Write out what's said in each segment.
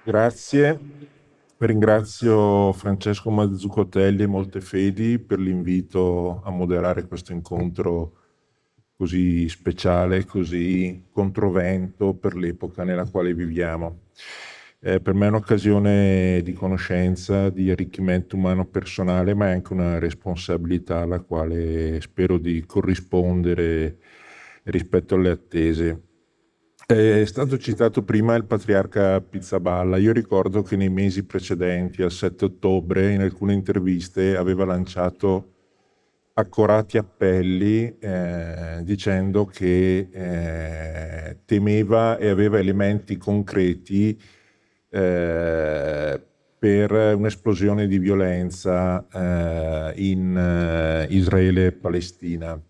Grazie. Ringrazio Francesco Mazzuccotelli e Moltefedi per l'invito a moderare questo incontro così speciale, così controvento per l'epoca nella quale viviamo. Per me è un'occasione di conoscenza, di arricchimento umano personale, ma è anche una responsabilità alla quale spero di corrispondere rispetto alle attese. È stato citato prima il patriarca Pizzaballa. Io ricordo che nei mesi precedenti, al 7 ottobre, in alcune interviste aveva lanciato accorati appelli dicendo che temeva e aveva elementi concreti per un'esplosione di violenza in Israele e Palestina.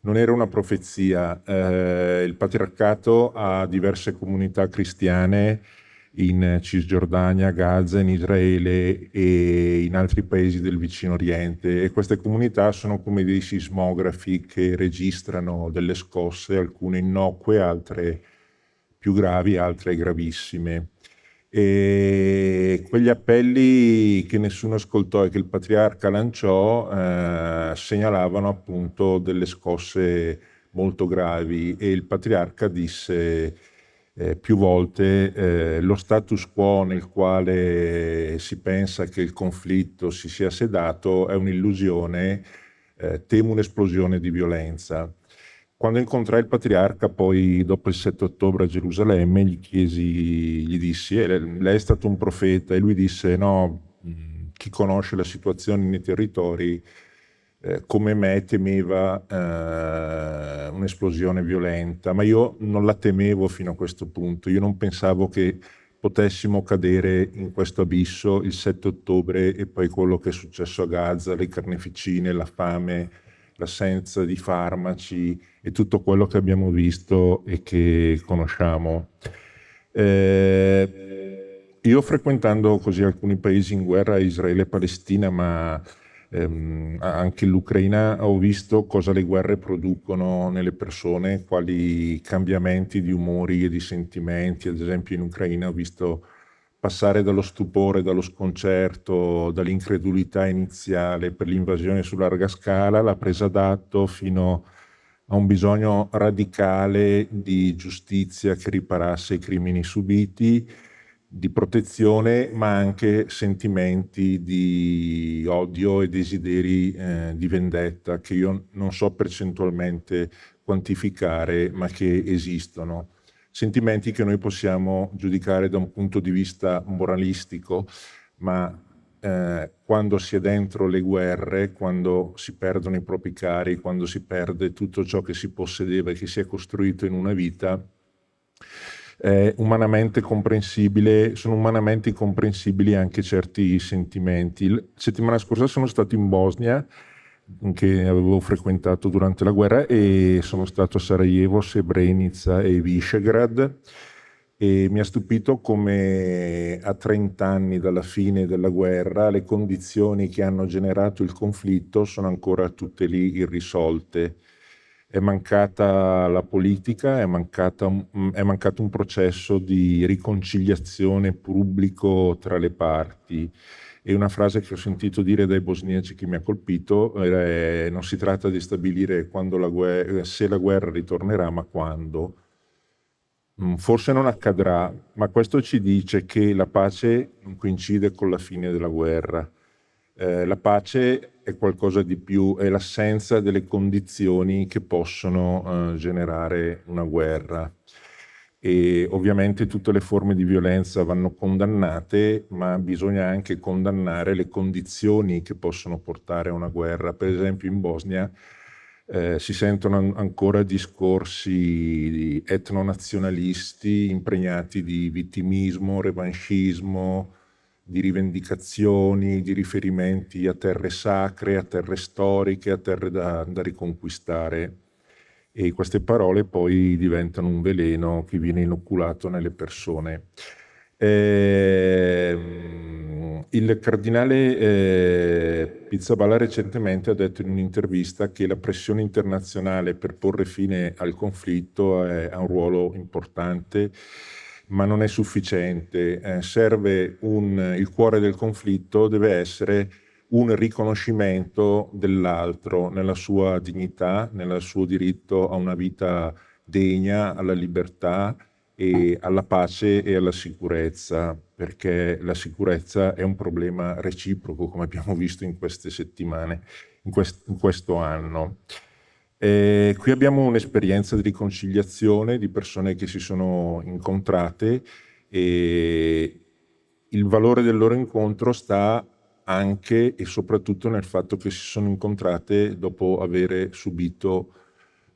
Non era una profezia. Il patriarcato ha diverse comunità cristiane in Cisgiordania, Gaza, in Israele e in altri paesi del vicino Oriente, e queste comunità sono come dei sismografi che registrano delle scosse, alcune innocue, altre più gravi, altre gravissime. E quegli appelli che nessuno ascoltò e che il patriarca lanciò segnalavano appunto delle scosse molto gravi, e il patriarca disse più volte lo status quo nel quale si pensa che il conflitto si sia sedato è un'illusione, temo un'esplosione di violenza. Quando incontrai il patriarca, poi dopo il 7 ottobre a Gerusalemme, gli dissi, lei è stato un profeta, e lui disse, no, chi conosce la situazione nei territori come me temeva un'esplosione violenta, ma io non la temevo fino a questo punto. Io non pensavo che potessimo cadere in questo abisso il 7 ottobre e poi quello che è successo a Gaza, le carneficine, la fame, l'assenza di farmaci e tutto quello che abbiamo visto e che conosciamo. Io, frequentando così alcuni paesi in guerra, Israele e Palestina, ma anche l'Ucraina, ho visto cosa le guerre producono nelle persone, quali cambiamenti di umori e di sentimenti. Ad esempio in Ucraina ho visto passare dallo stupore, dallo sconcerto, dall'incredulità iniziale per l'invasione su larga scala, la presa d'atto, fino a un bisogno radicale di giustizia che riparasse i crimini subiti, di protezione, ma anche sentimenti di odio e desideri di vendetta che io non so percentualmente quantificare, ma che esistono. Sentimenti che noi possiamo giudicare da un punto di vista moralistico, ma quando si è dentro le guerre, quando si perdono i propri cari, quando si perde tutto ciò che si possedeva e che si è costruito in una vita, sono umanamente comprensibili anche certi sentimenti. La settimana scorsa sono stato in Bosnia, che avevo frequentato durante la guerra, e sono stato a Sarajevo, Srebrenica e Visegrad, e mi ha stupito come a 30 anni dalla fine della guerra le condizioni che hanno generato il conflitto sono ancora tutte lì irrisolte. È mancata la politica, è mancato un processo di riconciliazione pubblico tra le parti. E una frase che ho sentito dire dai bosniaci che mi ha colpito è: non si tratta di stabilire se la guerra ritornerà, ma quando. Forse non accadrà, ma questo ci dice che la pace non coincide con la fine della guerra. La pace è qualcosa di più, è l'assenza delle condizioni che possono generare una guerra. E ovviamente tutte le forme di violenza vanno condannate, ma bisogna anche condannare le condizioni che possono portare a una guerra. Per esempio in Bosnia si sentono ancora discorsi etnonazionalisti impregnati di vittimismo, revanchismo, di rivendicazioni, di riferimenti a terre sacre, a terre storiche, a terre da riconquistare. E queste parole poi diventano un veleno che viene inoculato nelle persone. Il cardinale Pizzaballa recentemente ha detto in un'intervista che la pressione internazionale per porre fine al conflitto ha un ruolo importante, ma non è sufficiente. Serve il cuore del conflitto deve essere un riconoscimento dell'altro nella sua dignità, nel suo diritto a una vita degna, alla libertà e alla pace e alla sicurezza, perché la sicurezza è un problema reciproco, come abbiamo visto in queste settimane, in questo anno. Qui abbiamo un'esperienza di riconciliazione di persone che si sono incontrate e il valore del loro incontro sta anche e soprattutto nel fatto che si sono incontrate dopo avere subito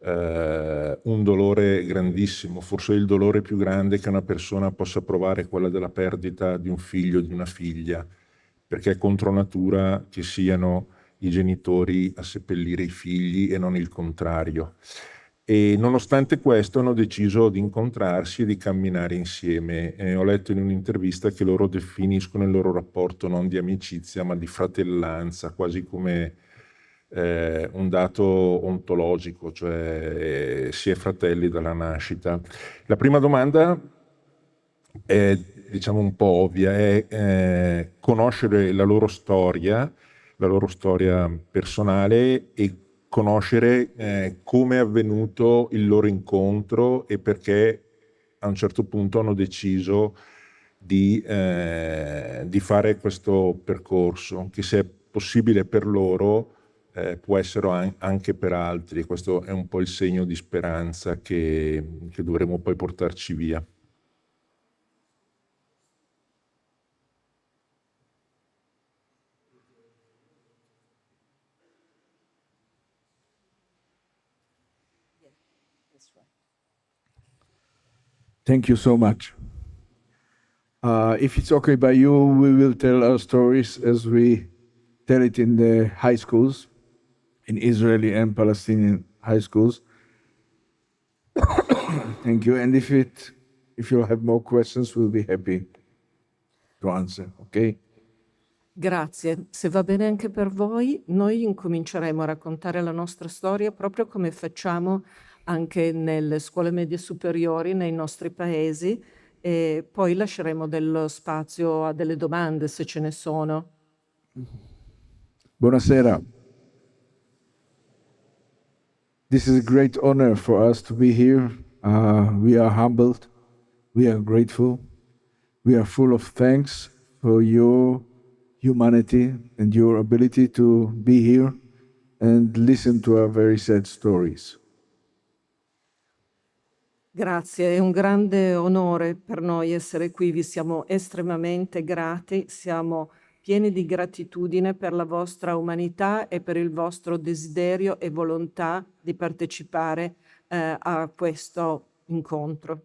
un dolore grandissimo, forse il dolore più grande che una persona possa provare è quella della perdita di un figlio, di una figlia, perché è contro natura che siano i genitori a seppellire i figli e non il contrario. E nonostante questo hanno deciso di incontrarsi e di camminare insieme. Ho letto in un'intervista che loro definiscono il loro rapporto non di amicizia ma di fratellanza, quasi come un dato ontologico, cioè si è fratelli dalla nascita. La prima domanda è, diciamo, un po' ovvia, è conoscere la loro storia personale e conoscere come è avvenuto il loro incontro e perché a un certo punto hanno deciso di fare questo percorso, che se è possibile per loro può essere anche per altri. Questo è un po' il segno di speranza che dovremo poi portarci via. Thank you so much. If it's okay by you, we will tell our stories as we tell it in the high schools, in Israeli and Palestinian high schools. Thank you. And if you have more questions, we'll be happy to answer. Okay? Grazie. Se va bene anche per voi, noi incominceremo a raccontare la nostra storia proprio come facciamo anche nelle scuole medie superiori nei nostri paesi e poi lasceremo dello spazio a delle domande se ce ne sono. Buonasera. This is a great honor for us to be here. We are humbled. We are grateful. We are full of thanks for your humanity and your ability to be here and listen to our very sad stories. Grazie, è un grande onore per noi essere qui, vi siamo estremamente grati, siamo pieni di gratitudine per la vostra umanità e per il vostro desiderio e volontà di partecipare a questo incontro.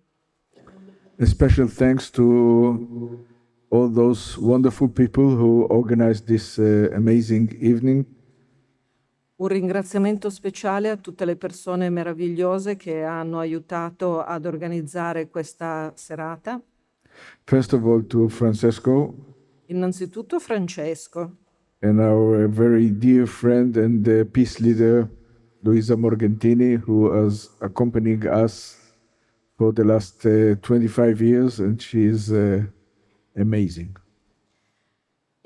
A special thanks to all those wonderful people who organized this amazing evening. Un ringraziamento speciale a tutte le persone meravigliose che hanno aiutato ad organizzare questa serata. First of all, to Francesco. Innanzitutto Francesco. And our very dear friend and peace leader, Luisa Morgantini, who has accompanied us for the last 25 years, and she is amazing.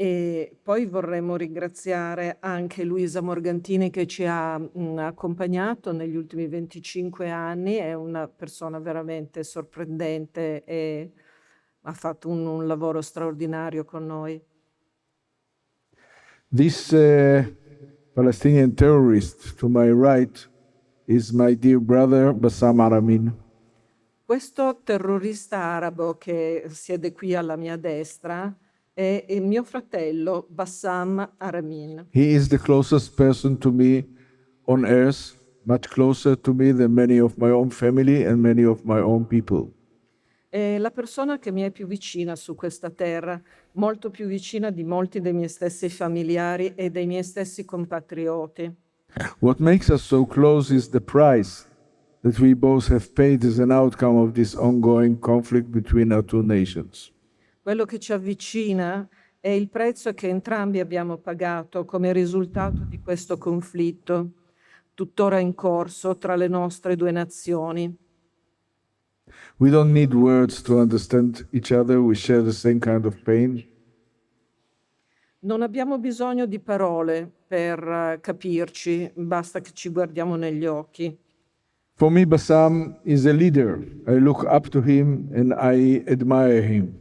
E poi vorremmo ringraziare anche Luisa Morgantini che ci ha accompagnato negli ultimi 25 anni, è una persona veramente sorprendente e ha fatto un lavoro straordinario con noi. This Palestinian terrorist to my right is my dear brother Bassam Aramin. Questo terrorista arabo che siede qui alla mia destra è mio fratello Bassam Aramin. He is the closest person to me on earth, much closer to me than many of my own family and many of my own people. È la persona che mi è più vicina su questa terra, molto più vicina di molti dei miei stessi familiari e dei miei stessi compatrioti. What makes us so close is the price that we both have paid as an outcome of this ongoing conflict between our two nations. Quello che ci avvicina è il prezzo che entrambi abbiamo pagato come risultato di questo conflitto, tuttora in corso tra le nostre due nazioni. We don't need words to understand each other. We share the same kind of pain. Non abbiamo bisogno di parole per capirci, basta che ci guardiamo negli occhi. For me, Bassam is a leader. I look up to him and I admire him.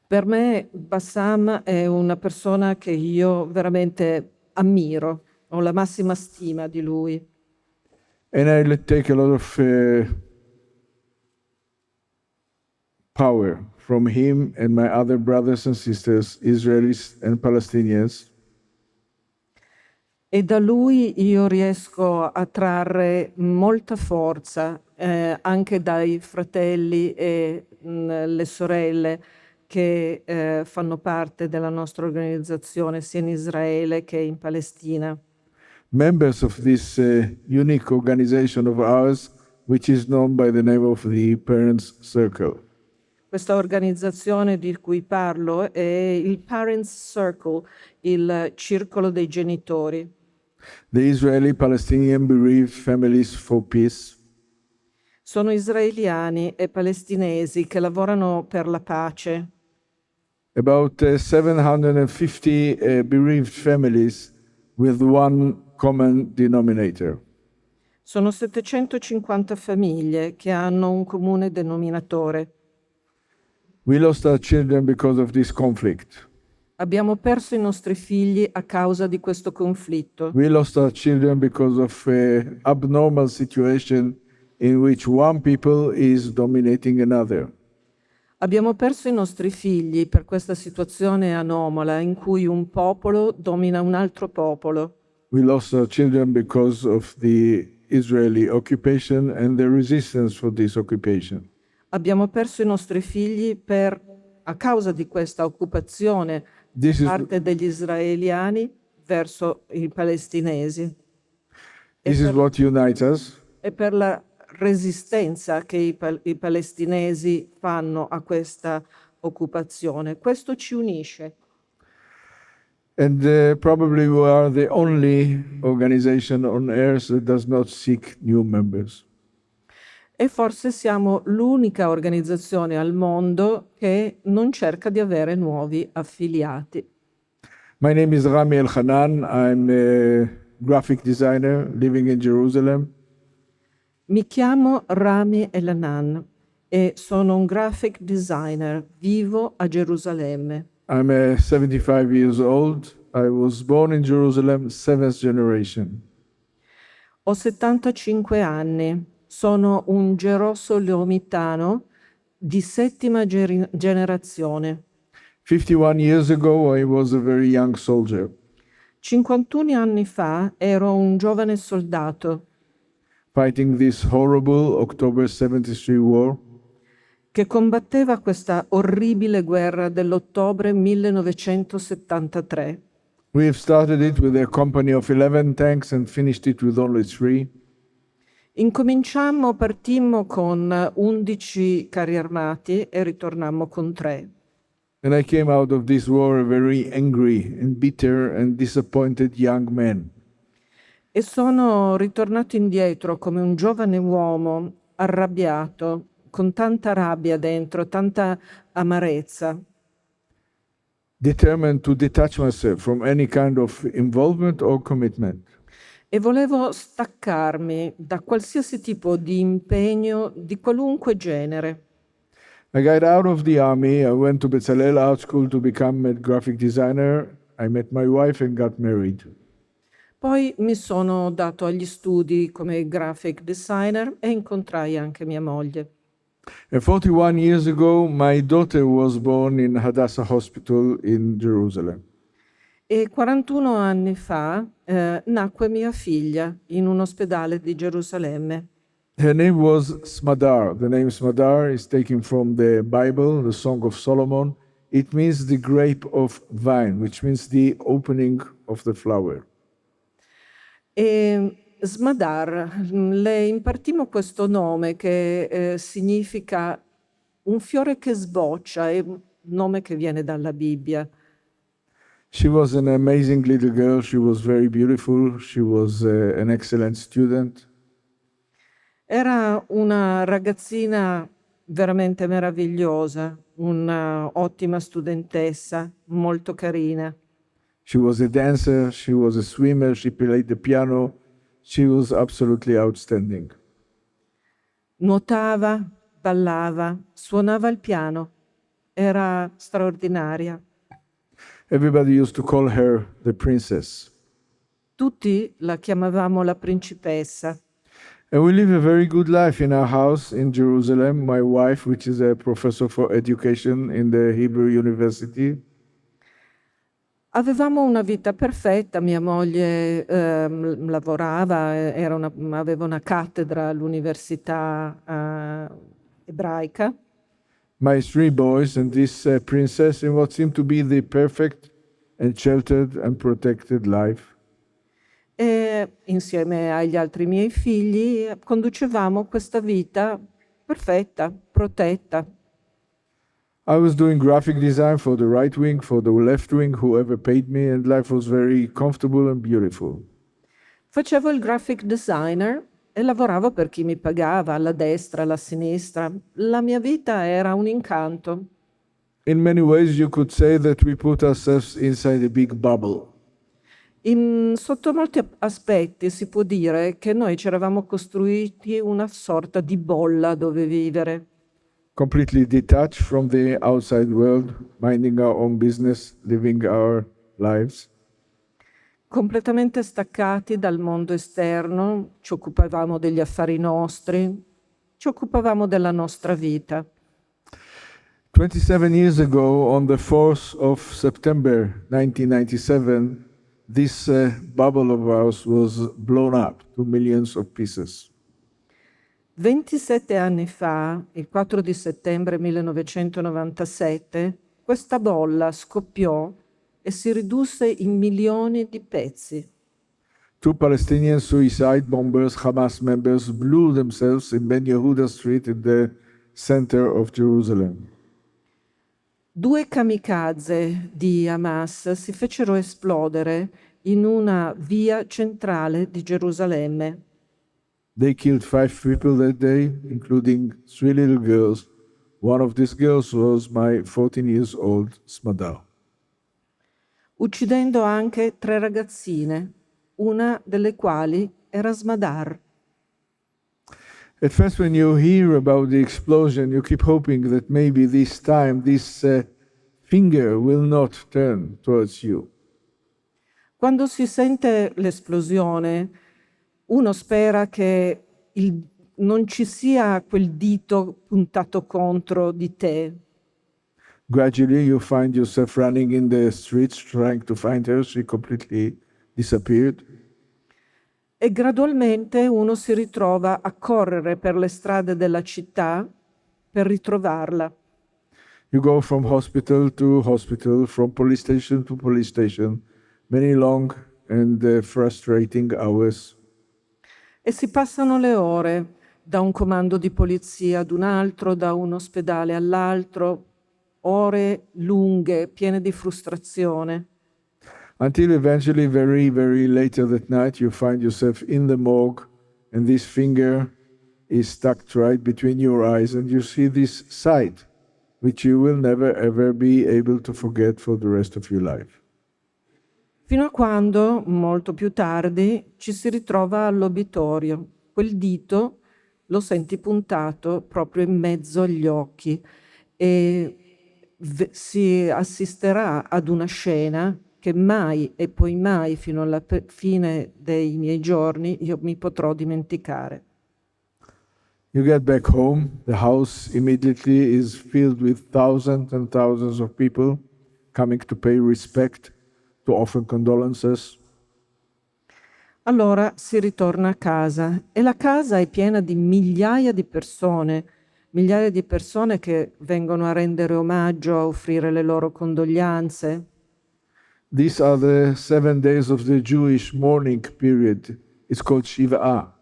Per me Bassam è una persona che io veramente ammiro, ho la massima stima di lui. And I take a lot of power from him and my other brothers and sisters, Israelis and Palestinians. E da lui io riesco a trarre molta forza, anche dai fratelli e le sorelle che fanno parte della nostra organizzazione, sia in Israele che in Palestina. Members of this unique organization of ours, which is known by the name of the Parents Circle. Questa organizzazione di cui parlo è il Parents Circle, il circolo dei genitori. The Israeli-Palestinian Bereaved Families for Peace. Sono israeliani e palestinesi che lavorano per la pace. About 750 bereaved families with one common denominator. Sono 750 famiglie che hanno un comune denominatore. We lost our children because of this conflict. Abbiamo perso i nostri figli a causa di questo conflitto. We lost our children because of an abnormal situation in which one people is dominating another. Abbiamo perso i nostri figli per questa situazione anomala in cui un popolo domina un altro popolo. We lost our children because of the Israeli occupation and the resistance for this occupation. Abbiamo perso i nostri figli a causa di questa occupazione This da is, parte degli israeliani verso i palestinesi this is what unites us. e per la resistenza che i palestinesi fanno a questa occupazione. Questo ci unisce. And probably we are the only organization on earth that does not seek new members. E forse siamo l'unica organizzazione al mondo che non cerca di avere nuovi affiliati. My name is Rami El-Hanan. I'm a graphic designer living in Jerusalem. Mi chiamo Rami El-Hanan e sono un graphic designer, vivo a Gerusalemme. I'm 75 years old. I was born in Jerusalem, 7th generation. Ho 75 anni, sono un gerosoliomitano di settima generazione. 51 years ago, I was a very young soldier. 51 anni fa ero un giovane soldato Fighting this horrible October 73 war. che combatteva questa orribile guerra dell'ottobre 1973. We have started it with a company of 11 tanks and finished it with only 3. Partimmo con 11 carri armati e ritornammo con 3. And I came out of this war a very angry and bitter and disappointed young man. E sono ritornato indietro come un giovane uomo arrabbiato, con tanta rabbia dentro, tanta amarezza, Determined to detach myself from any kind of involvement or commitment. e volevo staccarmi da qualsiasi tipo di impegno di qualunque genere. I got out of the army. I went to Bezalel Art School to become a graphic designer. I met my wife and got married. Poi mi sono dato agli studi come graphic designer e incontrai anche mia moglie. And 41 years ago, my daughter was born in Hadassah Hospital in Jerusalem. E 41 anni fa nacque mia figlia in un ospedale di Gerusalemme. Her name was Smadar. The name Smadar is taken from the Bible, the Song of Solomon. It means the grape of vine, which means the opening of the flower. E Smadar, le impartimmo questo nome che significa un fiore che sboccia, è un nome che viene dalla Bibbia. She was an amazing little girl. She was very beautiful. She was an excellent student. Era una ragazzina veramente meravigliosa, un'ottima studentessa, molto carina. She was a dancer, she was a swimmer, she played the piano. She was absolutely outstanding. Nuotava, ballava, suonava il piano. Era straordinaria. Everybody used to call her the princess. Tutti la chiamavamo la principessa. And we live a very good life in our house in Jerusalem. My wife, which is a professor for education in the Hebrew University, Avevamo una vita perfetta, mia moglie lavorava, aveva una cattedra all'università ebraica. my three boys, and this princess in what seemed to be the perfect and sheltered and protected life. E insieme agli altri miei figli conducevamo questa vita perfetta, protetta. I was doing graphic design for the right wing, for the left wing, whoever paid me, and life was very comfortable and beautiful. Facevo il graphic designer e lavoravo per chi mi pagava, alla destra, alla sinistra. La mia vita era un incanto. In many ways, you could say that we put ourselves inside a big bubble. Sotto molti aspetti si può dire che noi ci eravamo costruiti una sorta di bolla dove vivere, Completely detached from the outside world, minding our own business, living our lives. completamente staccati dal mondo esterno, ci occupavamo degli affari nostri, ci occupavamo della nostra vita. 27 years ago, on the 4th of September 1997, this bubble of ours was blown up to millions of pieces. 27 anni fa, il 4 di settembre 1997, questa bolla scoppiò e si ridusse in milioni di pezzi. Two Palestinian suicide bombers, Hamas members, blew themselves in Ben Yehuda Street in the center of Jerusalem. 2 kamikaze di Hamas si fecero esplodere in una via centrale di Gerusalemme. They killed 5 people that day, including 3 little girls. One of these girls was my 14 years old Smadar. Uccidendo anche 3 ragazzine, una delle quali era Smadar. At first, when you hear about the explosion, you keep hoping that maybe this time this finger will not turn towards you. Quando si sente l'esplosione, uno spera che non ci sia quel dito puntato contro di te. Gradually, you find yourself running in the streets trying to find her. She completely disappeared. E gradualmente uno si ritrova a correre per le strade della città per ritrovarla. You go from hospital to hospital, from police station to police station, many long and frustrating hours. E si passano le ore da un comando di polizia ad un altro, da un ospedale all'altro, ore lunghe, piene di frustrazione. Until eventually, very, very later that night, you find yourself in the morgue and this finger is stuck right between your eyes and you see this sight, which you will never ever be able to forget for the rest of your life. Fino a quando, molto più tardi, ci si ritrova all'obitorio. Quel dito lo senti puntato proprio in mezzo agli occhi e si assisterà ad una scena che mai e poi mai fino alla fine dei miei giorni io mi potrò dimenticare. You get back home, the house immediately is filled with thousands and thousands of people coming to pay respect, to offer condolences. Allora si ritorna a casa e la casa è piena di migliaia di persone che vengono a rendere omaggio, a offrire le loro condoglianze. These are the 7 days of the Jewish mourning period. It's called Shiva'ah.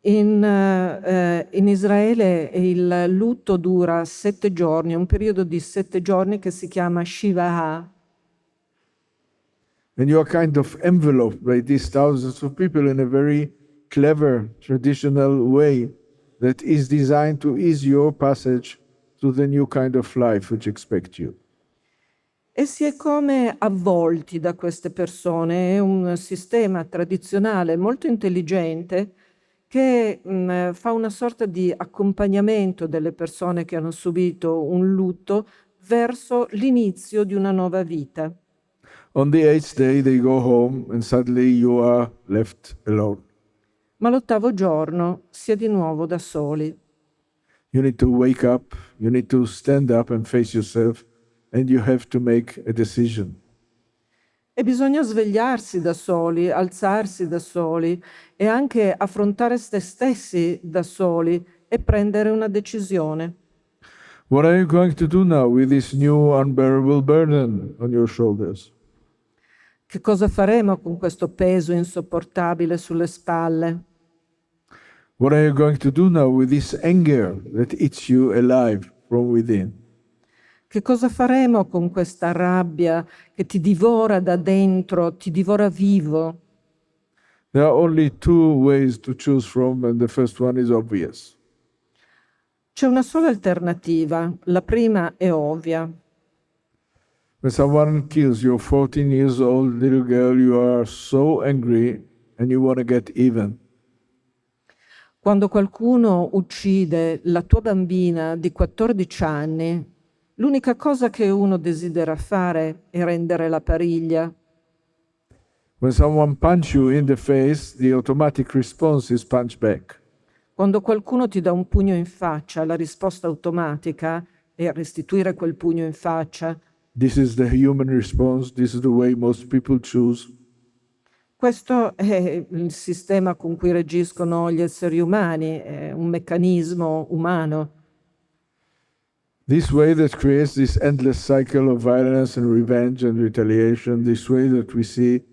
In Israele il lutto dura 7 giorni, un periodo di 7 giorni che si chiama Shiva'ah. And you are kind of enveloped by these thousands of people in a very clever, traditional way that is designed to ease your passage to the new kind of life which expect you. E si è come avvolti da queste persone. È un sistema tradizionale molto intelligente che fa una sorta di accompagnamento delle persone che hanno subito un lutto verso l'inizio di una nuova vita. On the eighth day, they go home and suddenly you are left alone. Ma l'8º giorno si è di nuovo da soli. You need to wake up, you need to stand up and face yourself, and you have to make a decision. E bisogna svegliarsi da soli, alzarsi da soli e anche affrontare se stessi da soli e prendere una decisione. What are you going to do now with this new unbearable burden on your shoulders? Che cosa faremo con questo peso insopportabile sulle spalle? What are you going to do now with this anger that eats you alive from within? Che cosa faremo con questa rabbia che ti divora da dentro, ti divora vivo? There are only two ways to choose from, and the first one is obvious. C'è una sola alternativa, la prima è ovvia. When someone kills your 14 years old little girl, you are so angry and you want to get even. Quando qualcuno uccide la tua bambina di 14 anni, l'unica cosa che uno desidera fare è rendere la pariglia. When someone punches you in the face, the automatic response is punch back. Quando qualcuno ti dà un pugno in faccia, la risposta automatica è restituire quel pugno in faccia. This is the human response. This is the way most people choose. Questo è il sistema con cui reagiscono gli esseri umani, è un meccanismo umano. This way that creates this endless cycle of violence and revenge and retaliation, this way that we see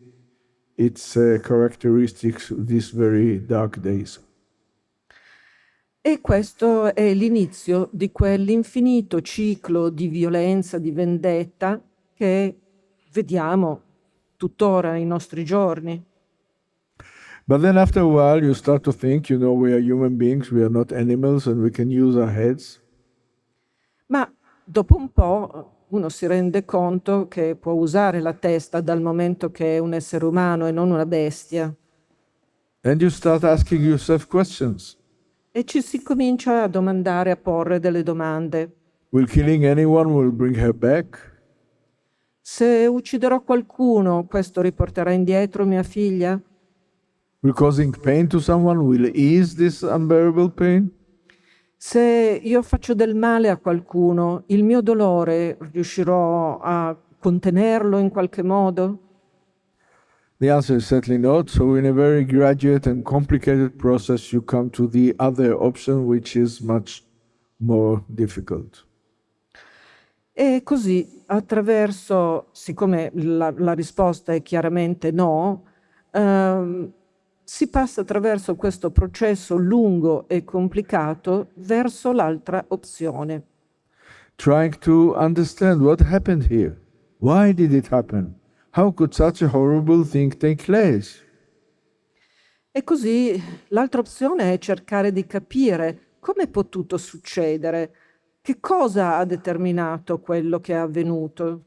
its characteristics of these very dark days. E questo è l'inizio di quell'infinito ciclo di violenza, di vendetta che vediamo tuttora ai nostri giorni. But then after a while you start to think, we are human beings, we are not animals, and we can use our heads. Ma dopo un po' uno si rende conto che può usare la testa dal momento che è un essere umano e non una bestia. And you start asking yourself questions. E ci si comincia a domandare, a porre delle domande. Will killing anyone will bring her back? Se ucciderò qualcuno, questo riporterà indietro mia figlia? Will causing pain to someone will ease this unbearable pain? Se io faccio del male a qualcuno, il mio dolore riuscirò a contenerlo in qualche modo? The answer is certainly not. So in a very graduate and complicated process, you come to the other option, which is much more difficult. E così, siccome la risposta è chiaramente no, si passa attraverso questo processo lungo e complicato verso l'altra opzione. Trying to understand what happened here. Why did it happen? How could such a horrible thing take place? E così l'altra opzione è cercare di capire come è potuto succedere, che cosa ha determinato quello che è avvenuto.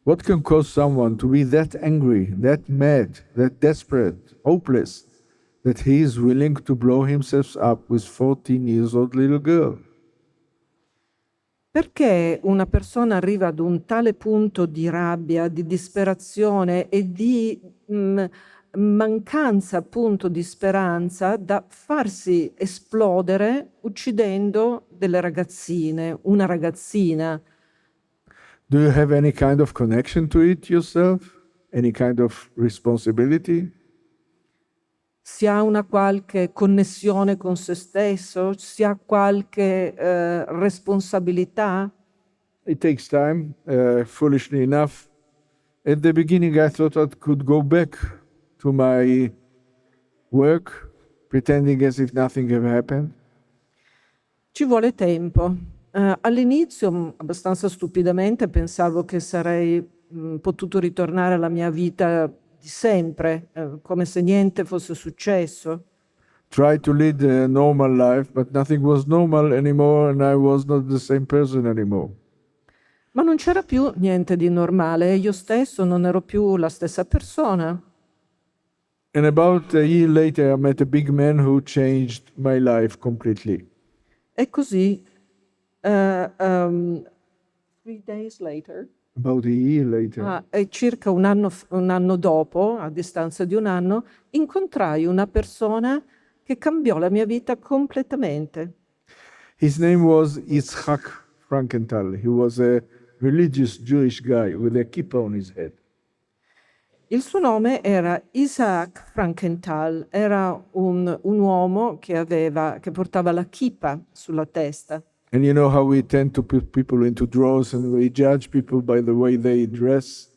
What can cause someone to be that angry, that mad, that desperate, hopeless, that he is willing to blow himself up with 14 years old little girl? Perché una persona arriva ad un tale punto di rabbia, di disperazione e di mancanza appunto di speranza da farsi esplodere uccidendo delle ragazzine, una ragazzina? Do you have any kind of connection to it yourself? Any kind of responsibility? Si ha una qualche connessione con se stesso? Si ha qualche responsabilità? It takes time, foolishly enough. At the beginning I thought I could go back to my work, pretending as if nothing ever happened. Ci vuole tempo. All'inizio, abbastanza stupidamente, pensavo che sarei potuto ritornare alla mia vita di sempre, come se niente fosse successo. Tried to lead a normal life, but nothing was normal anymore, and I was not the same person anymore. Ma non c'era più niente di normale e io stesso non ero più la stessa persona. And about a year later, I met a big man who changed my life completely. E così, 3 days later, About a year later, e circa un anno dopo, a distanza di un anno, incontrai una persona che cambiò la mia vita completamente. his name was Yitzhak Frankenthal. He was a religious Jewish guy with a kippah on his head. Il suo nome era Isaac Frankenthal, era un uomo che portava la kippa sulla testa. And you know how we tend to put people into drawers and we judge people by the way they dress?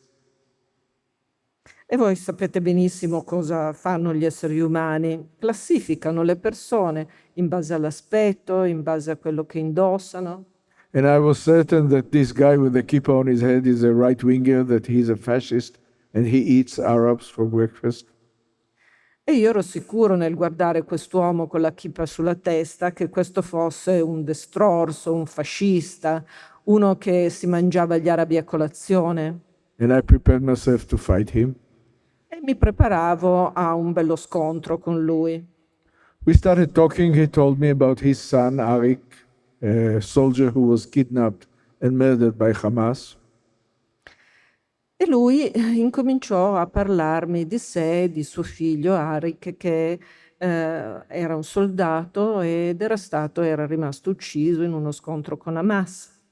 E voi sapete benissimo cosa fanno gli esseri umani, classificano le persone in base all'aspetto, in base a quello che indossano. And I was certain that this guy with the kippah on his head is a right winger, that he's a fascist, and he eats Arabs for breakfast. E io ero sicuro nel guardare quest'uomo con la kippa sulla testa che questo fosse un destrorso, un fascista, uno che si mangiava gli arabi a colazione. And I prepared myself to fight him. E mi preparavo a un bello scontro con lui. We started talking. He told me about his son, Arik, a soldier who was kidnapped and murdered by Hamas. E lui incominciò a parlarmi di sé, di suo figlio Arik, che era un soldato ed era rimasto ucciso in uno scontro con Hamas.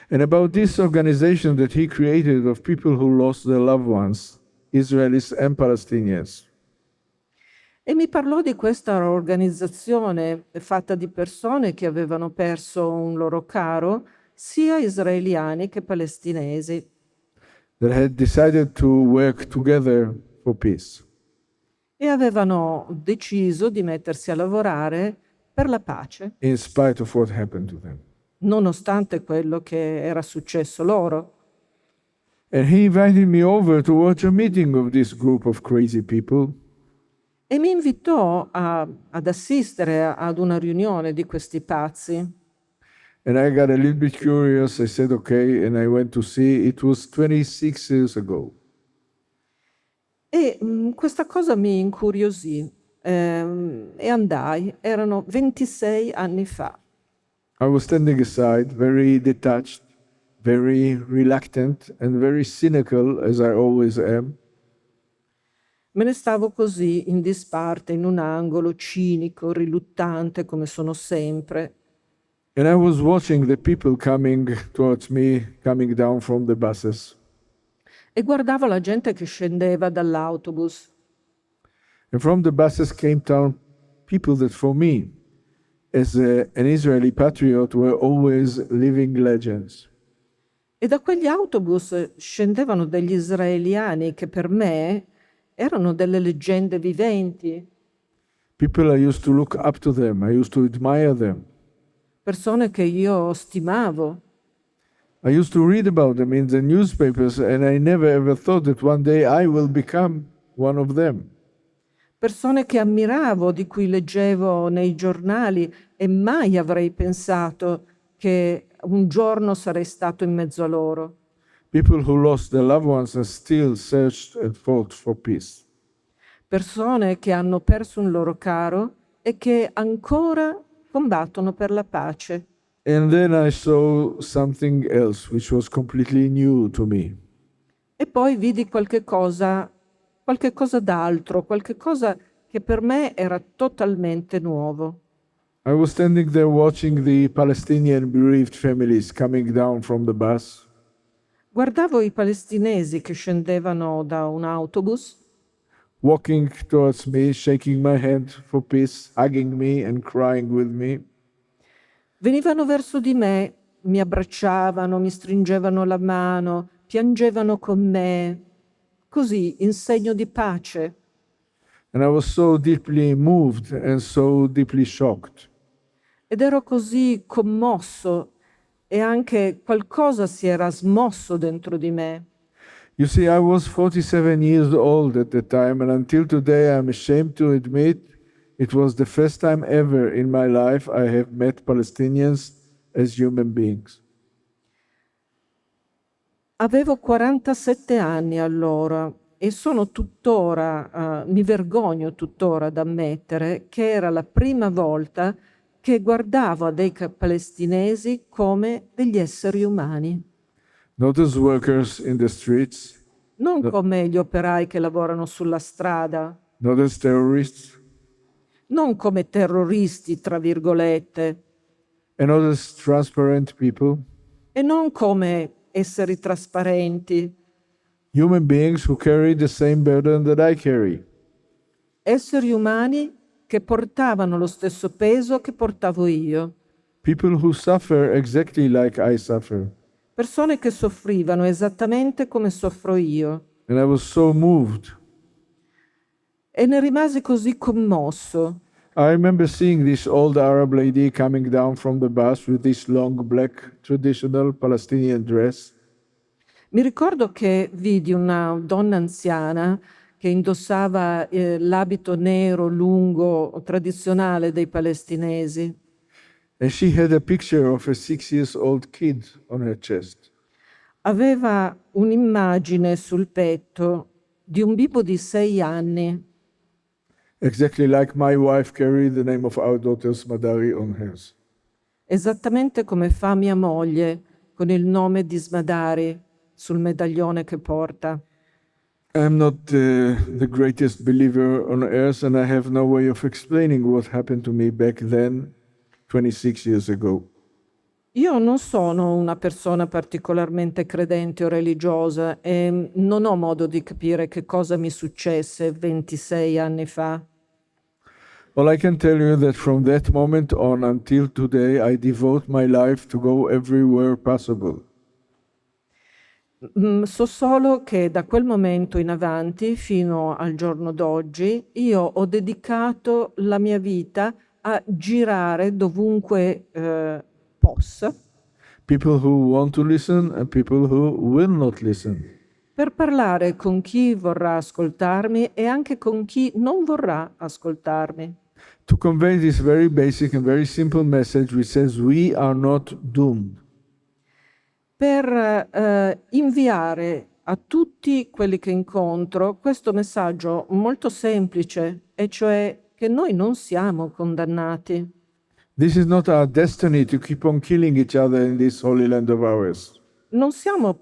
And about this organization that he created of people who lost their loved ones, Israelis and Palestinians. E mi parlò di questa organizzazione fatta di persone che avevano perso un loro caro, sia israeliani che palestinesi, That had decided to work together for peace. e avevano deciso di mettersi a lavorare per la pace, In spite of what happened to them. nonostante quello che era successo loro. And he invited me over to watch a meeting of this group of crazy people. E mi invitò ad assistere ad una riunione di questi pazzi. And I got a little bit curious. I said, okay, and I went to see. It was 26 years ago. E questa cosa mi incuriosì e andai, erano 26 anni fa. I was standing aside, very detached, very reluctant, and very cynical, as I always am. Me ne stavo così in disparte, in un angolo, cinico, riluttante, come sono sempre. And I was watching the people coming towards me, coming down from the buses. E guardavo la gente che scendeva dall'autobus. And from the buses came down people that, for me, as an Israeli patriot, were always living legends. E da quegli autobus scendevano degli israeliani che per me erano delle leggende viventi, People I used to look up to them, I used to admire them. persone che io stimavo. I used to read about them in the newspapers, and I never ever thought that one day I will become one of them. Persone che ammiravo, di cui leggevo nei giornali e mai avrei pensato che un giorno sarei stato in mezzo a loro. People who lost their loved ones and still searched and fought for peace. Persone che hanno perso un loro caro e che ancora combattono per la pace. And then I saw something else which was completely new to me. E poi vidi qualche cosa d'altro, qualche cosa che per me era totalmente nuovo. I was standing there watching the Palestinian bereaved families coming down from the bus. Guardavo i palestinesi che scendevano da un autobus, Walking towards me, shaking my hand for peace, hugging me and crying with me. venivano verso di me, mi abbracciavano, mi stringevano la mano, piangevano con me, così in segno di pace. And I was so deeply moved and so deeply shocked. Ed ero così commosso e anche qualcosa si era smosso dentro di me. You see, I was 47 years old at the time, and until today I'm ashamed to admit it was the first time ever in my life I have met Palestinians as human beings. Avevo 47 anni allora e sono tuttora, mi vergogno tuttora ad ammettere che era la prima volta che guardavo a dei palestinesi come degli esseri umani, Not as workers in the streets, non No. come gli operai che lavorano sulla strada, not as terrorists, non come terroristi, tra virgolette, and not as transparent people. e non come esseri trasparenti, Human beings who carry the same burden that I carry. esseri umani che portavano lo stesso peso che portavo io, People who suffer exactly like I suffer. persone che soffrivano esattamente come soffro io. And I was so moved. E ne rimasi così commosso. I remember seeing this old Arab lady coming down from the bus with this long black traditional Palestinian dress. Mi ricordo che vidi una donna anziana che indossava l'abito nero lungo tradizionale dei palestinesi And she had a picture of a 6-year-old kid on her chest. aveva un'immagine sul petto di un bimbo di 6 anni, Exactly like my wife carried the name of our daughter Smadari on hers. esattamente come fa mia moglie con il nome di Smadari sul medaglione che porta. I'm not the greatest believer on earth, and I have no way of explaining what happened to me back then, 26 years ago. Io non sono una persona particolarmente credente o religiosa e non ho modo di capire che cosa mi successe 26 anni fa. All I can tell you that from that moment on until today, I devote my life to go everywhere possible. So solo che da quel momento in avanti, fino al giorno d'oggi, io ho dedicato la mia vita a girare dovunque possa People who want to listen and people who will not listen. per parlare con chi vorrà ascoltarmi e anche con chi non vorrà ascoltarmi. To convey this very basic and very simple message which says we are not doomed. Per inviare a tutti quelli che incontro questo messaggio molto semplice, e cioè che noi non siamo condannati. This is not our destiny to keep on killing each other in this holy land of ours. Non siamo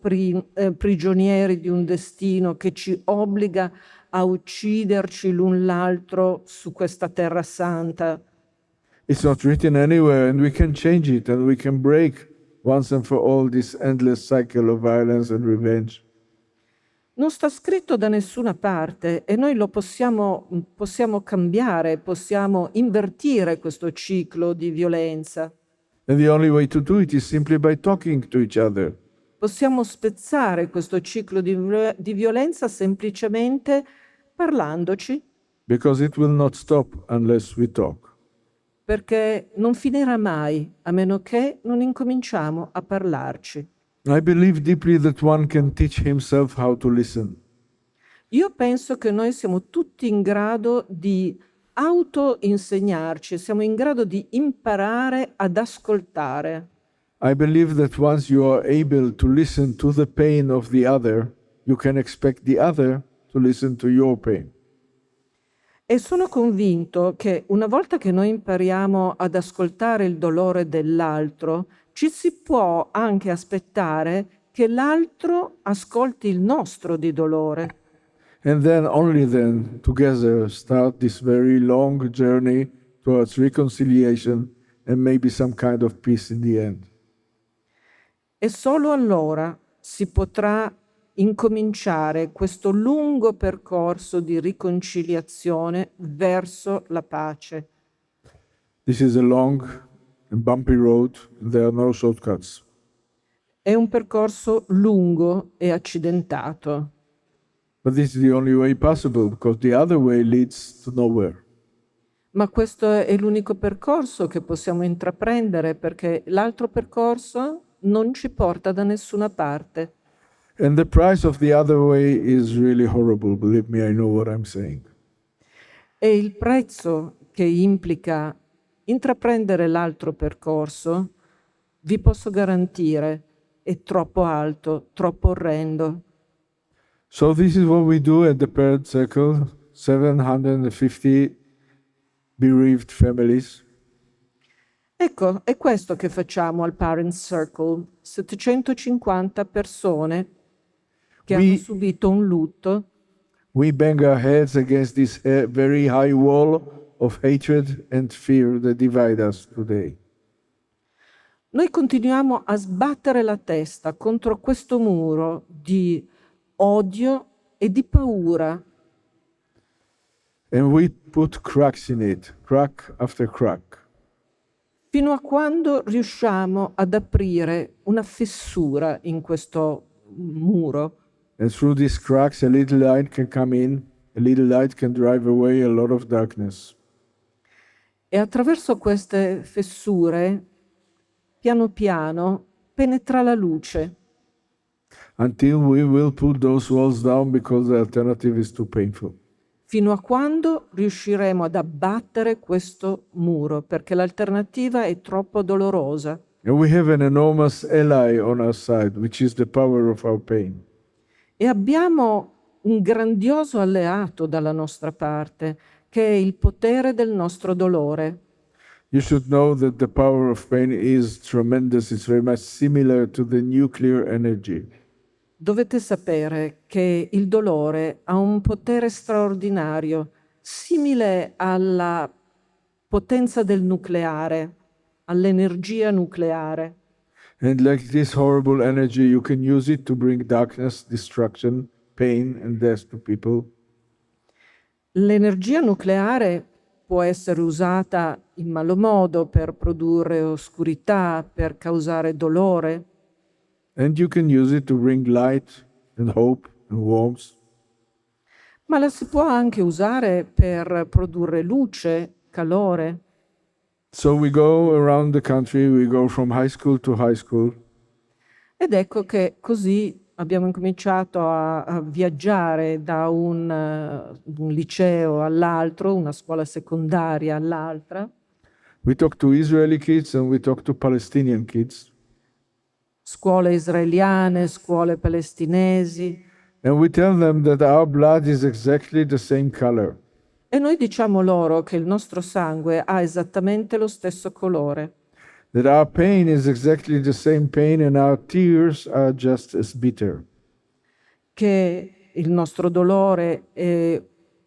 prigionieri di un destino che ci obbliga a ucciderci l'un l'altro su questa terra santa. It's not written anywhere, and we can change it and we can break once and for all this endless cycle of violence and revenge. Non sta scritto da nessuna parte e noi lo possiamo cambiare, possiamo invertire questo ciclo di violenza. And the only way to do it is simply by talking to each other. Possiamo spezzare questo ciclo di violenza semplicemente parlandoci, Because it will not stop unless we talk. perché non finirà mai a meno che non incominciamo a parlarci. I believe deeply that one can teach himself how to listen. Io penso che noi siamo tutti in grado di auto-insegnarci, siamo in grado di imparare ad ascoltare. I believe that once you are able to listen to the pain of the other, you can expect the other to listen to your pain. E sono convinto che una volta che noi impariamo ad ascoltare il dolore dell'altro, ci si può anche aspettare che l'altro ascolti il nostro di dolore. And then, only then, together start this very long journey towards reconciliation and maybe some kind of peace in the end. E solo allora si potrà incominciare questo lungo percorso di riconciliazione verso la pace. This is a long and bumpy road. There are no shortcuts. È un percorso lungo e accidentato, But this is the only way possible because the other way leads to nowhere. ma questo è l'unico percorso che possiamo intraprendere perché l'altro percorso non ci porta da nessuna parte. And the price of the other way is really horrible. Believe me, I know what I'm saying. E il prezzo che implica intraprendere l'altro percorso, vi posso garantire, è troppo alto, troppo orrendo. So this is what we do at the Parent Circle, 750 bereaved families. Ecco, è questo che facciamo al Parent Circle, 750 persone che hanno subito un lutto. We bang our heads against this very high wall of hatred and fear that divide us today. Noi continuiamo a sbattere la testa contro questo muro di odio e di paura. And we put cracks in it, crack after crack. Fino a quando riusciamo ad aprire una fessura in questo muro. And through these cracks, a little light can come in, a little light can drive away a lot of darkness. E attraverso queste fessure, piano piano, penetra la luce. Until we will put those walls down because the alternative is too painful. Fino a quando riusciremo ad abbattere questo muro, perché l'alternativa è troppo dolorosa. And we have an enormous ally on our side, which is the power of our pain. E abbiamo un grandioso alleato dalla nostra parte, che è il potere del nostro dolore. You should know that the power of pain is tremendous. It's very much similar to the nuclear energy. Dovete sapere che il dolore ha un potere straordinario, simile alla potenza del nucleare, all'energia nucleare. And like this horrible energy, you can use it to bring darkness, destruction, pain, and death to people. L'energia nucleare può essere usata in malo modo per produrre oscurità, per causare dolore. And you can use it to bring light and hope and warmth. Ma la si può anche usare per produrre luce, calore. So we go around the country, we go from high school to high school. Ed ecco che così abbiamo incominciato a viaggiare da un liceo all'altro, una scuola secondaria all'altra. We talk to Israeli kids and we talk to Palestinian kids. Scuole israeliane, scuole palestinesi. And we tell them that our blood is exactly the same color. E noi diciamo loro che il nostro sangue ha esattamente lo stesso colore, That our pain is exactly the same pain and our tears are just as bitter. che il nostro dolore è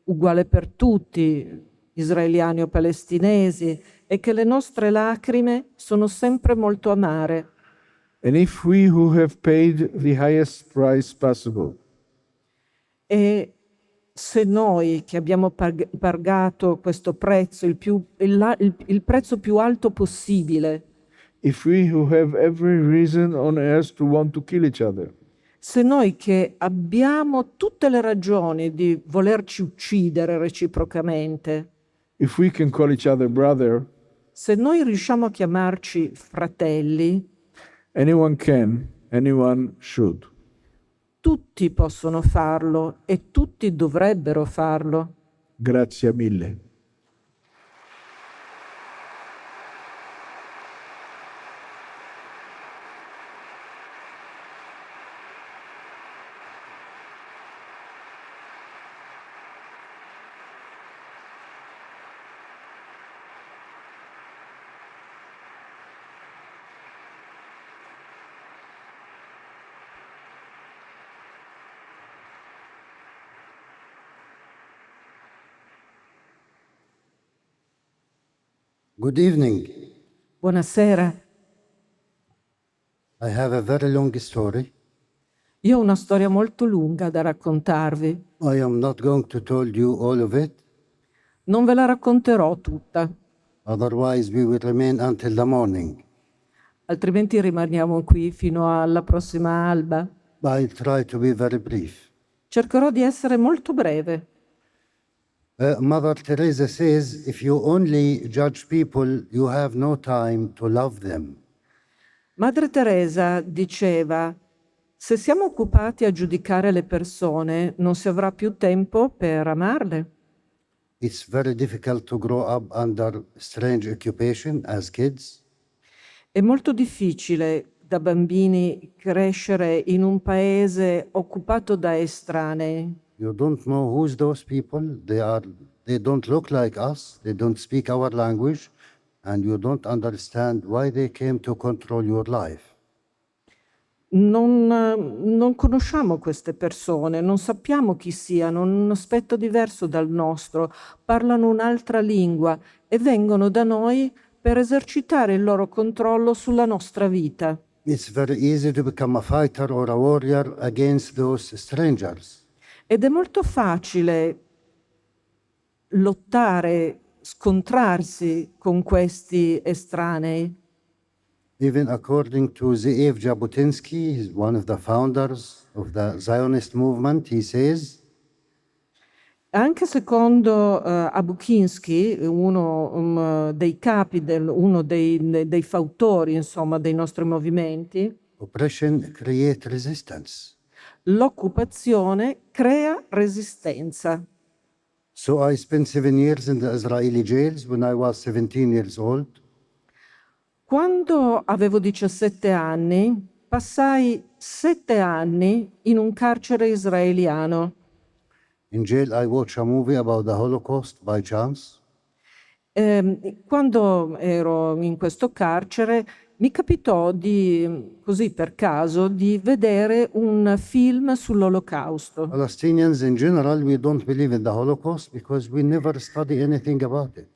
uguale per tutti, israeliani o palestinesi, e che le nostre lacrime sono sempre molto amare. And if we who have paid the highest price possible E se noi che abbiamo pagato questo prezzo, il prezzo più alto possibile, if we who have every reason on earth to want to kill each other, se noi che abbiamo tutte le ragioni di volerci uccidere reciprocamente, if we can call each other brother, se noi riusciamo a chiamarci fratelli, anyone can, anyone should. tutti possono farlo e tutti dovrebbero farlo. Grazie mille. Good evening. Buonasera. I have a very long story. Io ho una storia molto lunga da raccontarvi. I am not going to tell you all of it, Non ve la racconterò tutta, otherwise we will remain until the morning. altrimenti rimaniamo qui fino alla prossima alba. I'll try to be very brief. Cercherò di essere molto breve. Mother Teresa says, if you only judge people, you have no time to love them. Madre Teresa diceva: Se siamo occupati a giudicare le persone, non si avrà più tempo per amarle. It's very difficult to grow up under strange occupation as kids. È molto difficile da bambini crescere in un paese occupato da estranei. You don't know who's those people. They don't look like us. They don't speak our language, and you don't understand why they came to control your life. Non conosciamo queste persone, non sappiamo chi siano, hanno un aspetto diverso dal nostro, parlano un'altra lingua e vengono da noi per esercitare il loro controllo sulla nostra vita. It's very easy to become a fighter or a warrior against those strangers. Ed è molto facile lottare, scontrarsi con questi estranei. Even according to Ze'ev Jabotinsky, he's one of the founders of the Zionist movement, he says, Anche secondo Abukinski, uno dei capi, uno dei fautori, insomma, dei nostri movimenti, oppression creates resistance. l'occupazione crea resistenza. So I spent 7 years in the Israeli jails when I was 17 years old. Quando avevo 17 anni, passai 7 anni in un carcere israeliano. In jail, I watched a movie about the Holocaust by chance. Quando ero in questo carcere, mi capitò così per caso, di vedere un film sull'Olocausto. Palestinians in general, we don't believe in the Holocaust because we never study anything about it.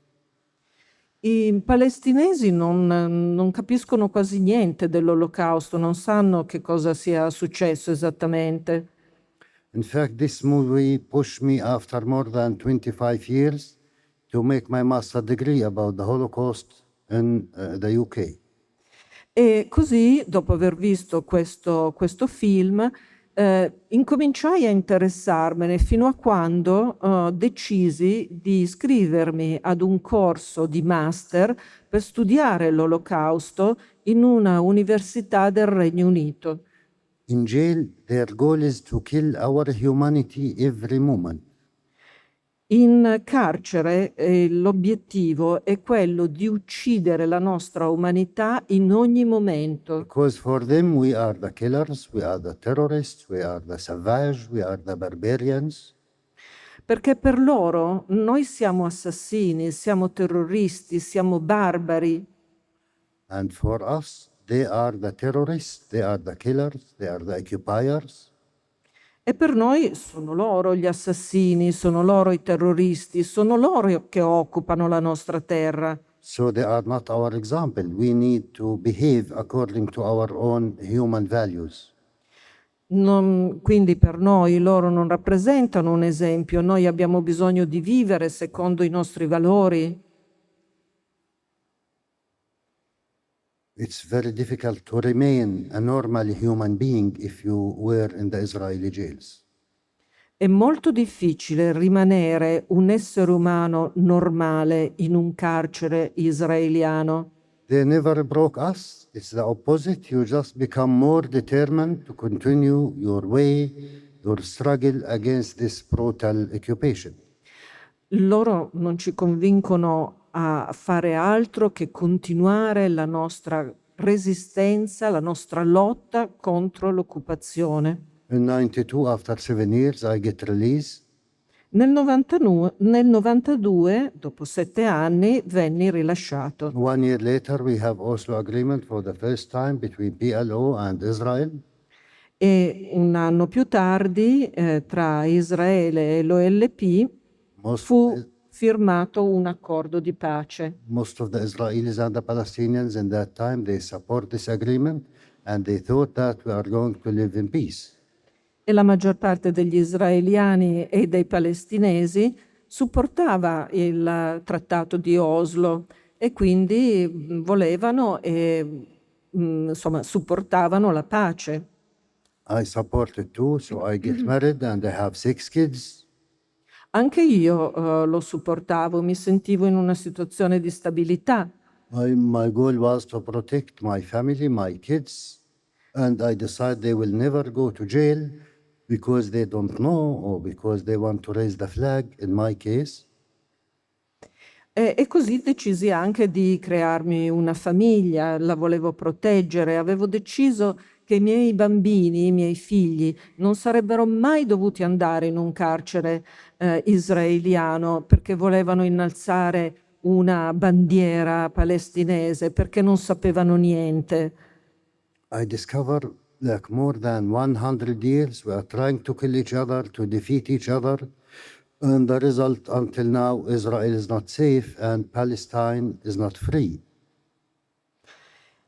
I palestinesi non capiscono quasi niente dell'Olocausto, non sanno che cosa sia successo esattamente. In fact, this movie pushed me after more than 25 years to make my master degree about the Holocaust in the UK. E così, dopo aver visto questo film, incominciai a interessarmene fino a quando decisi di iscrivermi ad un corso di master per studiare l'Olocausto in una università del Regno Unito. In jail, their goal is to kill our humanity every moment. In carcere l'obiettivo è quello di uccidere la nostra umanità in ogni momento. Because for them, we are the killers, we are the terrorists, we are the savage, we are the barbarians. Perché per loro noi siamo assassini, siamo terroristi, siamo barbari. And for us, they are the terrorists, they are the killers, they are the occupiers. E per noi sono loro gli assassini, sono loro i terroristi, sono loro che occupano la nostra terra. So they are not our example. We need to behave according to our own human values. Quindi per noi loro non rappresentano un esempio, noi abbiamo bisogno di vivere secondo i nostri valori. It's very difficult to remain a normal human being if you were in the Israeli jails. È molto difficile rimanere un essere umano normale in un carcere israeliano. They never broke us. It's the opposite. You just become more determined to continue your way, your struggle against this brutal occupation. Loro non ci convincono a fare altro che continuare la nostra resistenza, la nostra lotta contro l'occupazione. In 92, after 7 years, I get released. Nel 92, dopo 7 anni, venni rilasciato. 1 year later, we have Oslo Agreement for the first time between PLO and Israel. E un anno più tardi, tra Israele e l'OLP, fu firmato un accordo di pace. Most of the Israelis and the Palestinians in that time, they support this agreement and they thought that we are going to live in peace. E la maggior parte degli israeliani e dei palestinesi supportava il trattato di Oslo e quindi volevano e insomma supportavano la pace. I support it too, so I get married and I have 6 kids. Anche io lo supportavo, mi sentivo in una situazione di stabilità. My goal was to protect my family, my kids. and I decide they will never go to jail because they don't know or because they want to raise the flag, in my case. E così decisi anche di crearmi una famiglia, la volevo proteggere, avevo deciso che i miei bambini, i miei figli, non sarebbero mai dovuti andare in un carcere israeliano perché volevano innalzare una bandiera palestinese, perché non sapevano niente. I discovered like more than 100 years we are trying to kill each other, to defeat each other. And the result until now, Israel is not safe and Palestine is not free.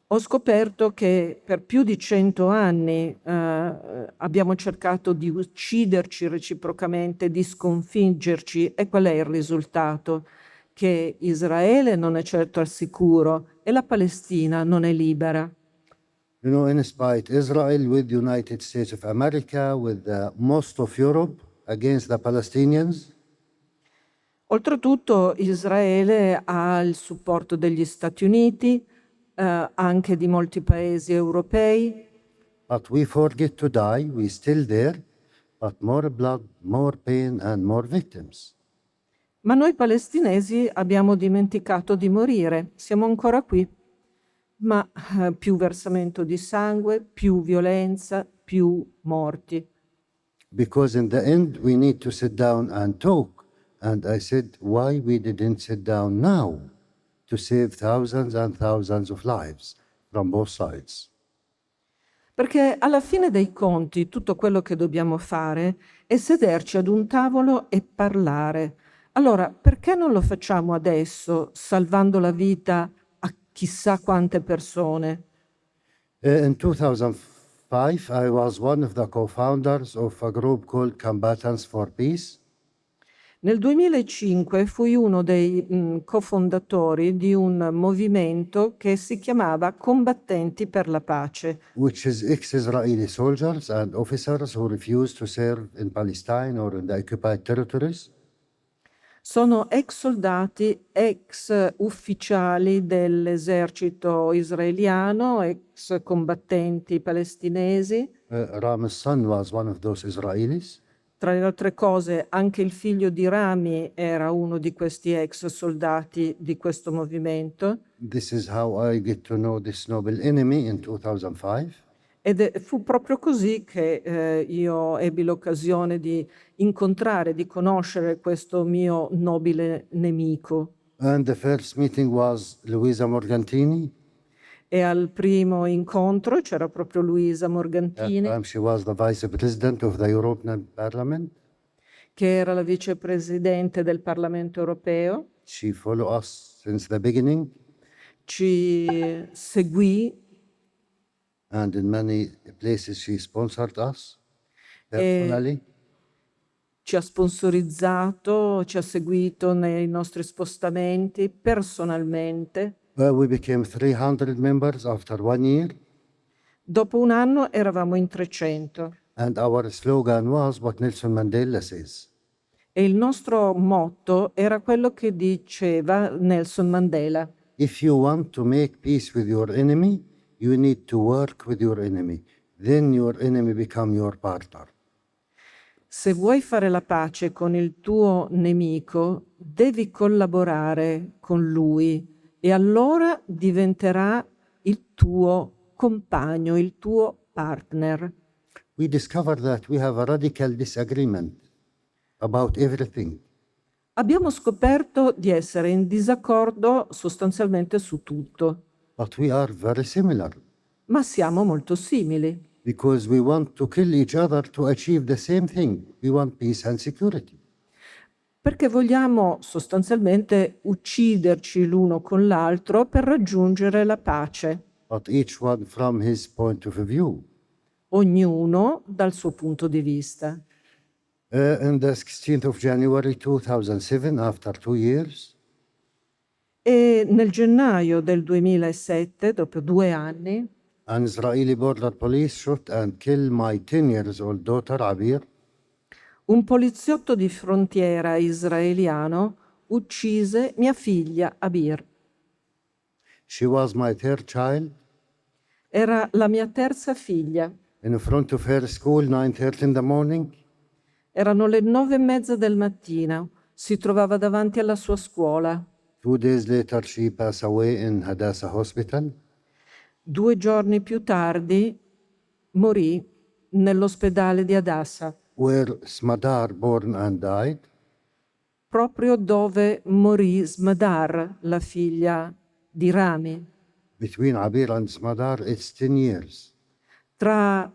Ho scoperto che per più di 100 anni abbiamo cercato di ucciderci reciprocamente, di sconfiggerci, e qual è il risultato? Che Israele non è certo al sicuro e la Palestina non è libera. You know, in spite, Israel with the United States of America, with most of Europe against the Palestinians. Oltretutto Israele ha il supporto degli Stati Uniti, anche di molti paesi europei, But we forget to die, we still there, but more blood, more pain and more victims. ma noi palestinesi abbiamo dimenticato di morire, siamo ancora qui. Ma più versamento di sangue, più violenza, più morti. Because in the end, we need to sit down and talk. And I said, why we didn't sit down now to save thousands and thousands of lives from both sides? Perché alla fine dei conti tutto quello che dobbiamo fare è sederci ad un tavolo e parlare. Allora, perché non lo facciamo adesso, salvando la vita a chissà quante persone? In 2005, I was one of the co-founders of a group called Combatants for Peace. Nel 2005 fui uno dei cofondatori di un movimento che si chiamava Combattenti per la Pace, Which is ex-Israeli soldiers and officers who refuse to serve in Palestine or in the occupied territories. Sono ex soldati, ex ufficiali dell'esercito israeliano, ex combattenti palestinesi. Ram's son was one of those Israelis. Tra le altre cose, anche il figlio di Rami era uno di questi ex soldati di questo movimento. This is how I get to know this noble enemy in 2005. Ed fu proprio così che io ebbi l'occasione di incontrare, di conoscere questo mio nobile nemico. And the first meeting was Luisa Morgantini. E al primo incontro c'era proprio Luisa At Morgantini, time she was the vice president of the European Parliament. che era la vicepresidente del Parlamento europeo. She followed us since the beginning, Ci seguì and in many places she sponsored us personally. ci ha sponsorizzato, ci ha seguito nei nostri spostamenti personalmente. We became 300 members after 1 year, Dopo un anno eravamo in 300 and our slogan was what Nelson Mandela says. e il nostro motto era quello che diceva Nelson Mandela: If you want to make peace with your enemy, you need to work with your enemy. Then your enemy become your partner. se vuoi fare la pace con il tuo nemico, devi collaborare con lui e allora diventerà il tuo compagno, il tuo partner. We discovered that we have a radical disagreement about everything. Abbiamo scoperto di essere in disaccordo sostanzialmente su tutto, But we are very similar ma siamo molto simili, because we want to kill each other to achieve the same thing. We want peace and security. perché vogliamo sostanzialmente ucciderci l'uno con l'altro per raggiungere la pace, But each one from his point of view. ognuno dal suo punto di vista. On the 16th of January 2007, after 2 years, E nel gennaio del 2007, dopo 2 anni, an Israeli border police shot and killed my 10 years old daughter, Abir. un poliziotto di frontiera israeliano uccise mia figlia Abir. She was my third child. Era la mia terza figlia. In front of her school, 9:30 in the morning. Erano le 9:30 del mattino. Si trovava davanti alla sua scuola. 2 days later, she passed away in Hadassah Hospital. 2 giorni più tardi morì nell'ospedale di Hadassah, Where Smadar born and died. proprio dove morì Smadar, la figlia di Rami. Between Abir and Smadar, it's 10 years. Tra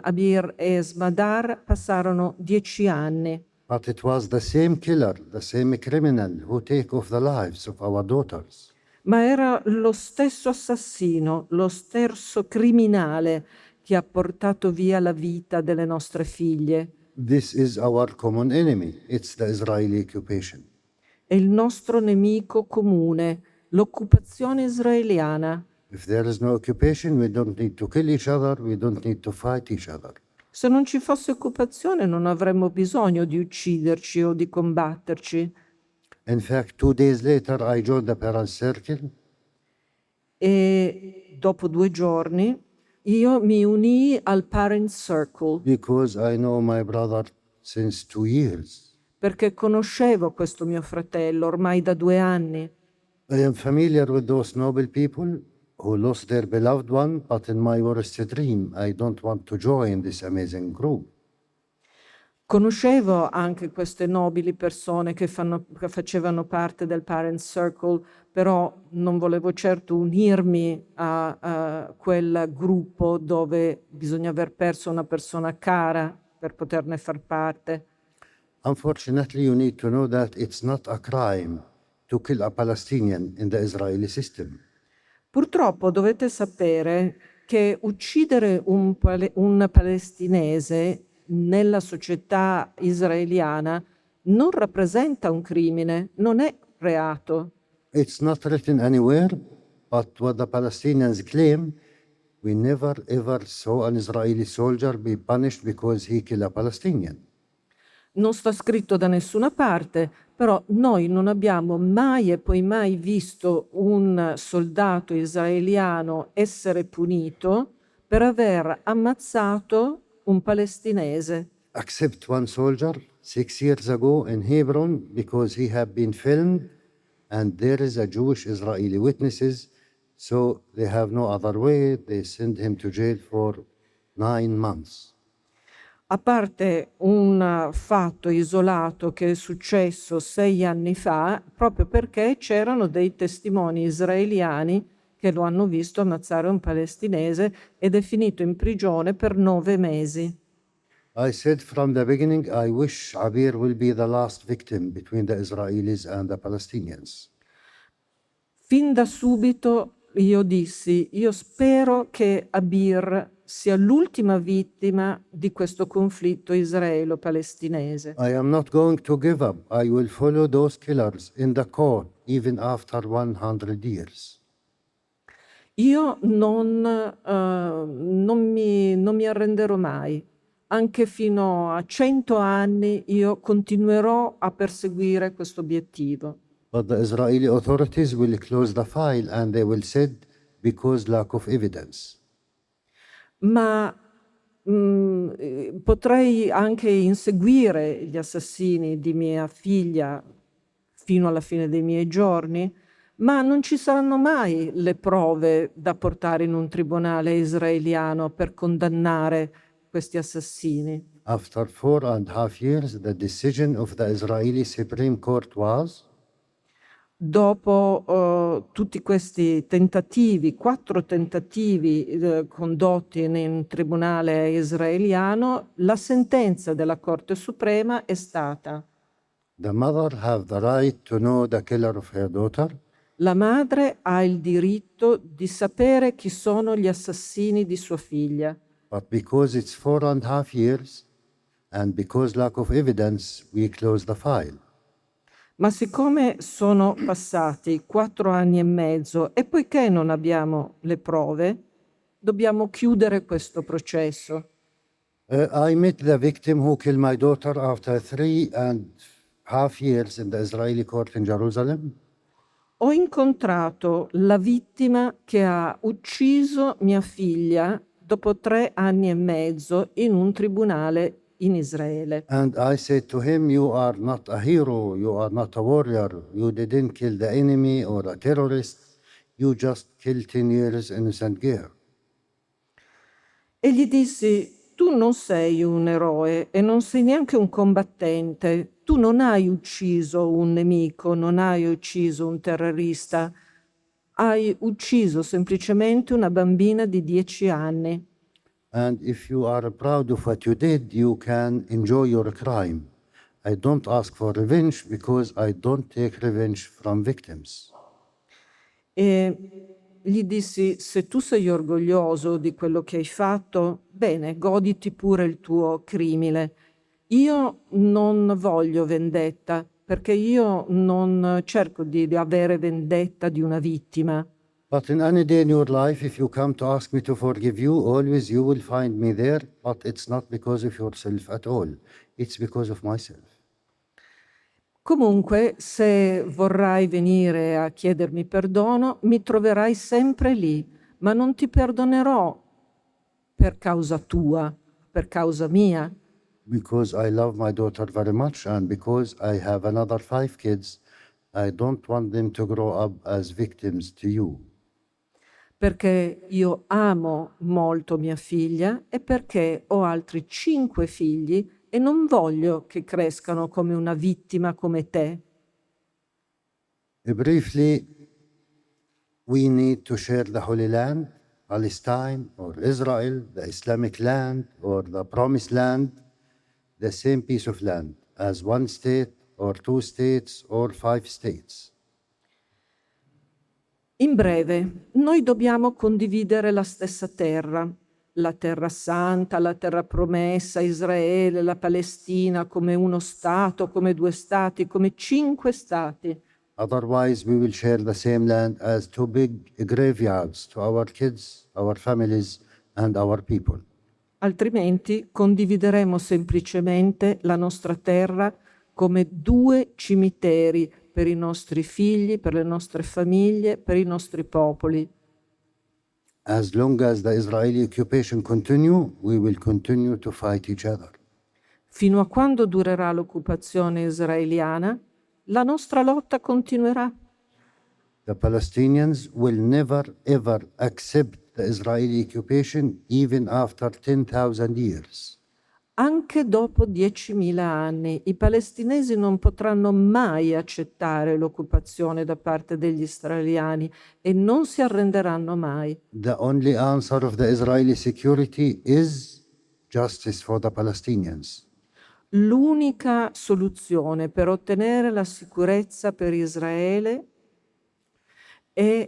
Abir e Smadar passarono 10 anni. But it was the same killer, the same criminal who take off the lives of our daughters. Ma era lo stesso assassino, lo stesso criminale che ha portato via la vita delle nostre figlie. This is our common enemy. It's the Israeli occupation. È il nostro nemico comune, l'occupazione israeliana. If there is no occupation, we don't need to kill each other, we don't need to fight each other. Se non ci fosse occupazione non avremmo bisogno di ucciderci o di combatterci. In fact, 2 days later, I joined the Parents Circle. E dopo 2 giorni io mi unii al Parent Circle Because I know my brother since 2 years. perché conoscevo questo mio fratello ormai da 2 anni. I am familiar with those noble people who lost their beloved one, but in my worst dream, I don't want to join this amazing group. Conoscevo anche queste nobili persone che facevano parte del Parent Circle, però non volevo certo unirmi a quel gruppo dove bisogna aver perso una persona cara per poterne far parte. Unfortunately, you need to know that it's not a crime to kill a Palestinian in the Israeli system. Purtroppo dovete sapere che uccidere un palestinese nella società israeliana non rappresenta un crimine, non è reato. It's not written anywhere, but what the Palestinians claim, we never ever saw an Israeli soldier be punished because he killed a Palestinian. Non sta scritto da nessuna parte, però noi non abbiamo mai e poi mai visto un soldato israeliano essere punito per aver ammazzato un palestinese. Except one soldier 6 years ago in Hebron because he had been filmed and there is a Jewish Israeli witnesses, so they have no other way. They send him to jail for 9 months. A parte un fatto isolato che è successo 6 anni fa, proprio perché c'erano dei testimoni israeliani che lo hanno visto ammazzare un palestinese ed è finito in prigione per 9 mesi. I said from the beginning, I wish Abir will be the last victim between the Israelis and the Palestinians. Fin da subito io dissi, io spero che Abir sia l'ultima vittima di questo conflitto israelo-palestinese. I am not going to give up. I will follow those killers in the court even after 100 years. Io non mi arrenderò mai. Anche fino a 100 anni io continuerò a perseguire questo obiettivo. But the Israeli authorities will close the file and they will say because lack of evidence. Ma potrei anche inseguire gli assassini di mia figlia fino alla fine dei miei giorni, ma non ci saranno mai le prove da portare in un tribunale israeliano per condannare questi assassini. After 4.5 years, the decision of the Israeli Supreme Court was Dopo tutti questi tentativi, 4 tentativi condotti in un tribunale israeliano, la sentenza della Corte Suprema è stata: the mother have the right to know the killer of her daughter. la madre ha il diritto di sapere chi sono gli assassini di sua figlia, But because it's 4.5 years and because lack of evidence, we close the file. ma siccome sono passati 4 anni e mezzo e poiché non abbiamo le prove, dobbiamo chiudere questo processo. I met the victim who killed my daughter after 3.5 years in the Israeli court in Jerusalem. Ho incontrato la vittima che ha ucciso mia figlia dopo 3 anni e mezzo in un tribunale in Israele. And I said to him, you are not a hero, you are not a warrior, you didn't kill the enemy or a terrorist, you just killed 10 years innocent girl. E gli dissi, tu non sei un eroe e non sei neanche un combattente, tu non hai ucciso un nemico, non hai ucciso un terrorista, hai ucciso semplicemente una bambina di 10 anni. And if you are proud of what you did, you can enjoy your crime. I don't ask for revenge because I don't take revenge from victims. E gli dissi, se tu sei orgoglioso di quello che hai fatto, bene, goditi pure il tuo crimine. Io non voglio vendetta, perché io non cerco di avere vendetta di una vittima. But in any day in your life, if you come to ask me to forgive you, always you will find me there, but it's not because of yourself at all. It's because of myself. Comunque, se vorrai venire a chiedermi perdono, mi troverai sempre lì, ma non ti perdonerò per causa tua, per causa mia. Because I love my daughter very much and because I have another 5 kids, I don't want them to grow up as victims to you. Perché io amo molto mia figlia e perché ho altri 5 figli e non voglio che crescano come una vittima come te. Briefly, we need to share the Holy Land, Palestine or Israel, the Islamic land or the Promised Land, the same piece of land as one state or 2 states or 5 states. In breve, noi dobbiamo condividere la stessa terra, la terra santa, la terra promessa, Israele, la Palestina, come uno Stato, come 2 stati, come 5 stati. Otherwise, we will share the same land as 2 big graveyards to our kids, our families, and our people. Altrimenti condivideremo semplicemente la nostra terra come 2 cimiteri per i nostri figli, per le nostre famiglie, per i nostri popoli. As long as the Israeli occupation continue, we will continue to fight each other. Fino a quando durerà l'occupazione israeliana, la nostra lotta continuerà. The Palestinians will never ever accept the Israeli occupation even after 10,000 years. Anche dopo 10.000 anni, i palestinesi non potranno mai accettare l'occupazione da parte degli israeliani e non si arrenderanno mai. The only answer of the Israeli security is justice for the Palestinians. L'unica soluzione per ottenere la sicurezza per Israele è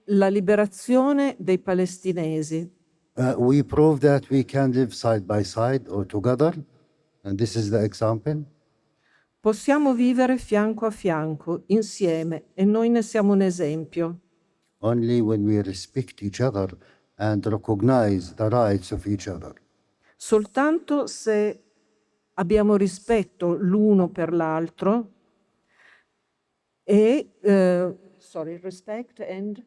la liberazione dei palestinesi. We prove that we can live side by side or together, and this is the example. Possiamo vivere fianco a fianco, insieme, e noi ne siamo un esempio. Only when we respect each other and recognize the rights of each other. Soltanto se abbiamo rispetto l'uno per l'altro e respect and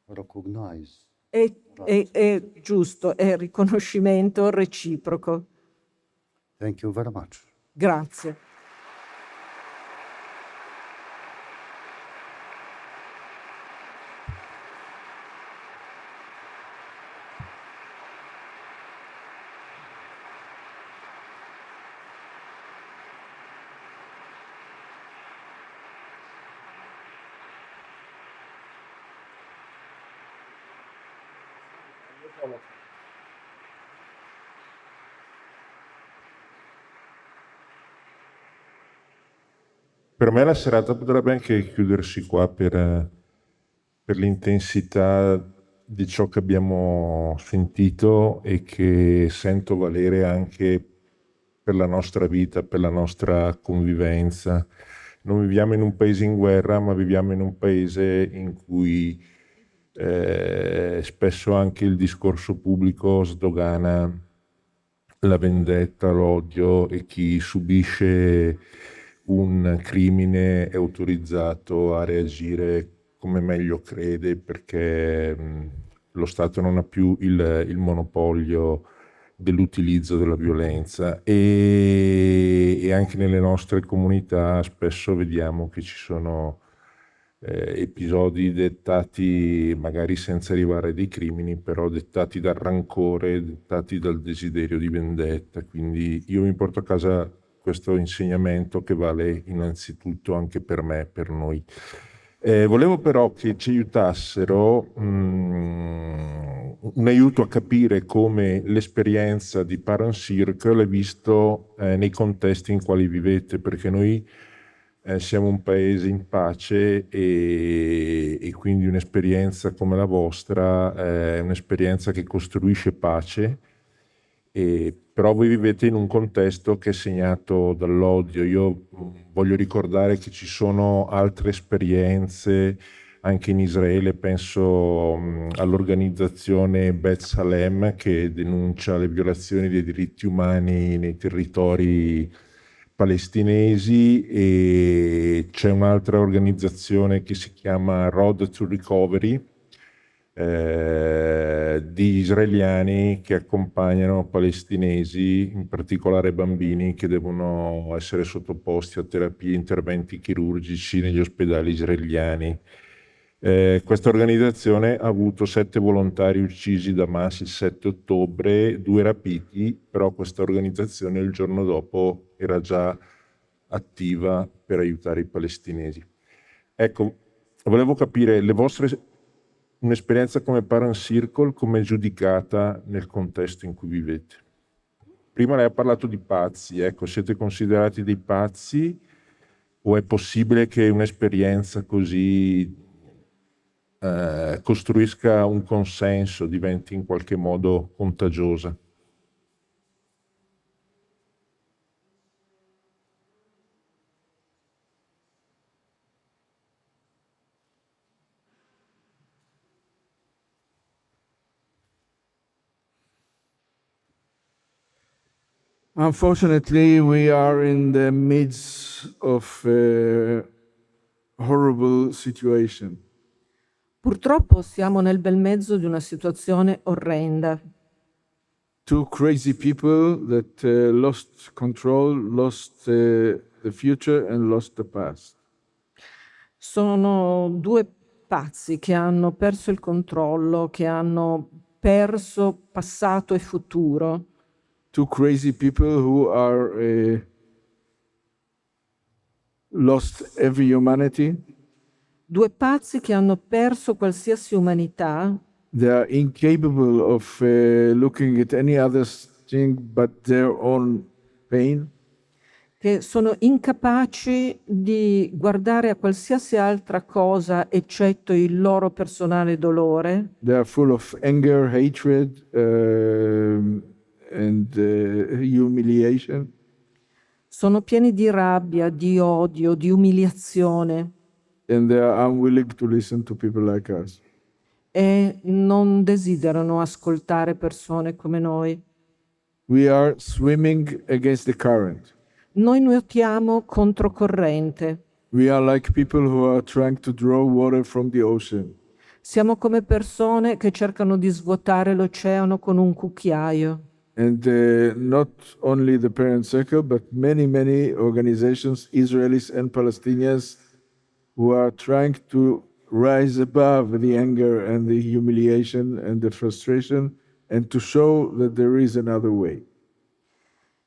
Recognize. è giusto, è riconoscimento reciproco. Thank you very much. Grazie. Per me la serata potrebbe anche chiudersi qua per l'intensità di ciò che abbiamo sentito e che sento valere anche per la nostra vita, per la nostra convivenza. Non viviamo in un paese in guerra, ma viviamo in un paese in cui spesso anche il discorso pubblico sdogana la vendetta, l'odio, e chi subisce un crimine è autorizzato a reagire come meglio crede, perché lo Stato non ha più il monopolio dell'utilizzo della violenza e anche nelle nostre comunità spesso vediamo che ci sono episodi dettati magari senza arrivare a dei crimini, però dettati dal rancore, dettati dal desiderio di vendetta. Quindi io mi porto a casa questo insegnamento che vale innanzitutto anche per me, per noi. Volevo però che ci aiutassero un aiuto a capire come l'esperienza di Parent Circle è visto nei contesti in quali vivete, perché noi siamo un paese in pace e quindi un'esperienza come la vostra è un'esperienza che costruisce pace, però voi vivete in un contesto che è segnato dall'odio. Io voglio ricordare che ci sono altre esperienze anche in Israele, penso all'organizzazione Beth Salem che denuncia le violazioni dei diritti umani nei territori palestinesi, e c'è un'altra organizzazione che si chiama Road to Recovery di israeliani che accompagnano palestinesi, in particolare bambini che devono essere sottoposti a terapie e interventi chirurgici negli ospedali israeliani. Questa organizzazione ha avuto 7 volontari uccisi da Hamas il 7 ottobre, 2 rapiti, però questa organizzazione il giorno dopo era già attiva per aiutare i palestinesi. Ecco, volevo capire un'esperienza come Parent Circle, come è giudicata nel contesto in cui vivete. Prima lei ha parlato di pazzi, ecco, siete considerati dei pazzi o è possibile che un'esperienza così costruisca un consenso, diventi in qualche modo contagiosa? Unfortunately, we are in the midst of a horrible situation. Purtroppo siamo nel bel mezzo di una situazione orrenda. 2 crazy people that lost control, lost the future, and lost the past. Sono 2 pazzi che hanno perso il controllo, che hanno perso passato e futuro. 2 crazy people who are lost every humanity. 2 pazzi che hanno perso qualsiasi umanità, They are incapable of looking at any other thing but their own pain. che sono incapaci di guardare a qualsiasi altra cosa eccetto il loro personale dolore. They are full of anger, hatred, and humiliation. Sono pieni di rabbia, di odio, di umiliazione And they are unwilling to listen to people like us. e non desiderano ascoltare persone come noi. We are swimming against the current. Noi nuotiamo controcorrente. We are like people who are trying to draw water from the ocean. Siamo come persone che cercano di svuotare l'oceano con un cucchiaio. And not only the Parent Circle, but many organizations, Israelis and Palestinians, who are trying to rise above the anger and the humiliation and the frustration and to show that there is another way.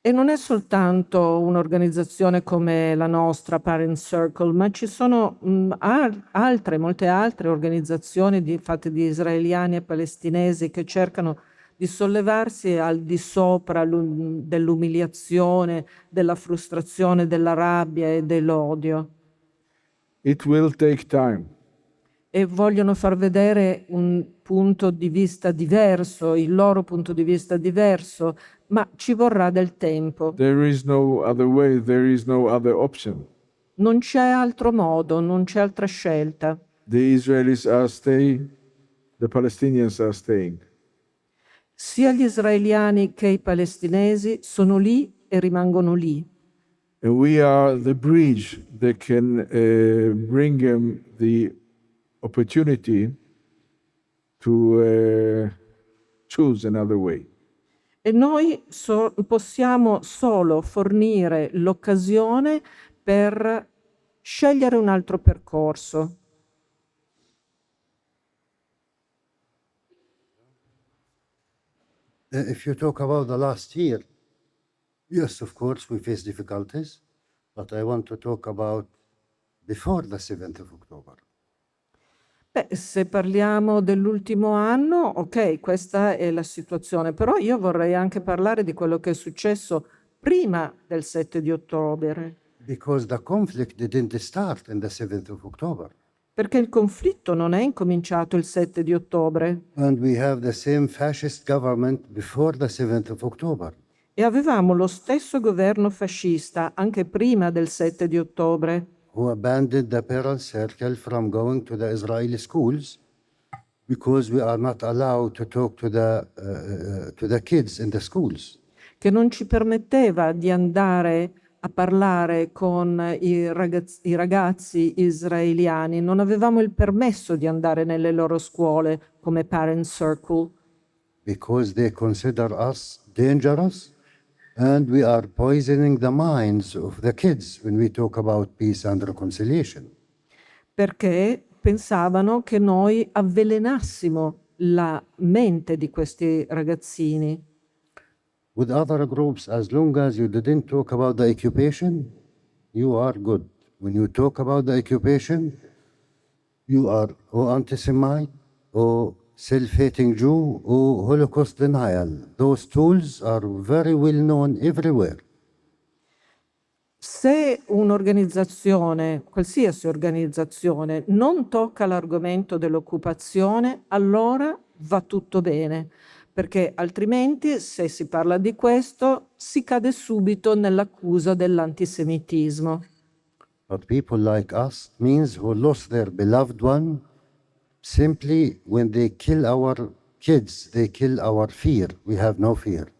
E non è soltanto un'organizzazione come la nostra, Parent Circle, ma ci sono molte altre organizzazioni fatte di israeliani e palestinesi che cercano di sollevarsi al di sopra dell'umiliazione, della frustrazione, della rabbia e dell'odio. It will take time. E vogliono far vedere un punto di vista diverso, il loro punto di vista diverso, ma ci vorrà del tempo. There is no other way, there is no other option. Non c'è altro modo, non c'è altra scelta. The Israelis are staying, the Palestinians are staying. Sia gli israeliani che i palestinesi sono lì e rimangono lì. And we are the bridge that can bring them the opportunity to choose another way. E noi possiamo solo fornire l'occasione per scegliere un altro percorso. If you talk about the last year, yes, of course, we face difficulties, but I want to talk about before the 7th of October. Beh, se parliamo dell'ultimo anno, ok, questa è la situazione, però io vorrei anche parlare di quello che è successo prima del 7 di ottobre, Because the conflict didn't start in the 7th of October. perché il conflitto non è incominciato il 7 di ottobre And we have the same fascist government before the 7th of October. e avevamo lo stesso governo fascista anche prima del 7 di ottobre, Who abandoned the parent circle from going to the Israeli schools because we are not allowed to talk to the kids in the schools. che non ci permetteva di andare a parlare con i ragazzi israeliani, non avevamo il permesso di andare nelle loro scuole come parent circle, Because they consider us dangerous and we are poisoning the minds of the kids when we talk about peace and reconciliation. perché pensavano che noi avvelenassimo la mente di questi ragazzini. With other groups, as long as you didn't talk about the occupation, you are good. When you talk about the occupation, you are or anti-Semite or self-hating Jew or Holocaust denial. Those tools are very well known everywhere. Se un'organizzazione, qualsiasi organizzazione, non tocca l'argomento dell'occupazione, allora va tutto bene, perché altrimenti se si parla di questo si cade subito nell'accusa dell'antisemitismo. But people like us means who lost their beloved one, simply when they kill our kids, they kill our fear. We have no fear.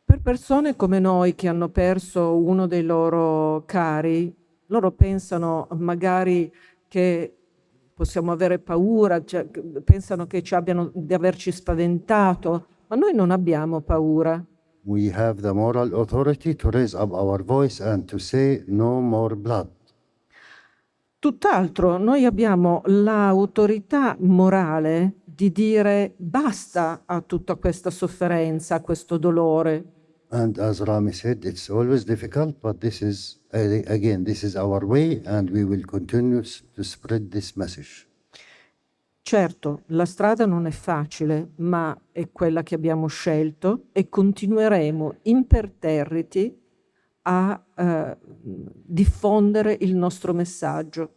Per persone come noi che hanno perso uno dei loro cari, loro pensano magari che possiamo avere paura, cioè, pensano che di averci spaventato, ma noi non abbiamo paura. We have the moral authority to raise up our voice and to say no more blood. Tutt'altro, noi abbiamo l'autorità morale di dire basta a tutta questa sofferenza, a questo dolore. And as Rami said, it's always difficult, but this is, again, this is our way and we will continue to spread this message. Certo, la strada non è facile, ma è quella che abbiamo scelto e continueremo imperterriti a diffondere il nostro messaggio.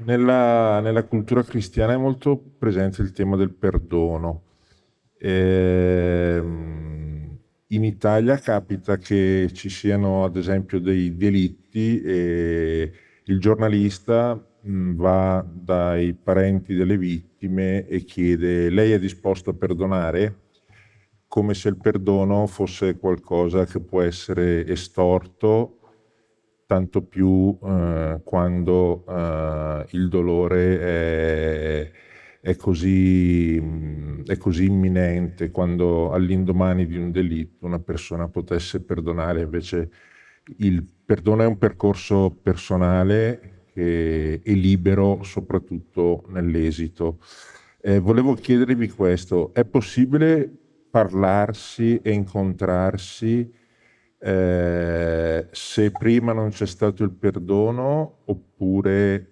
Nella cultura cristiana è molto presente il tema del perdono. In Italia capita che ci siano ad esempio dei delitti e il giornalista va dai parenti delle vittime e chiede: lei è disposto a perdonare? Come se il perdono fosse qualcosa che può essere estorto, tanto più quando il dolore è così imminente, quando all'indomani di un delitto una persona potesse perdonare. Invece il perdono è un percorso personale che è libero soprattutto nell'esito. Volevo chiedervi questo: è possibile parlarsi e incontrarsi se prima non c'è stato il perdono, oppure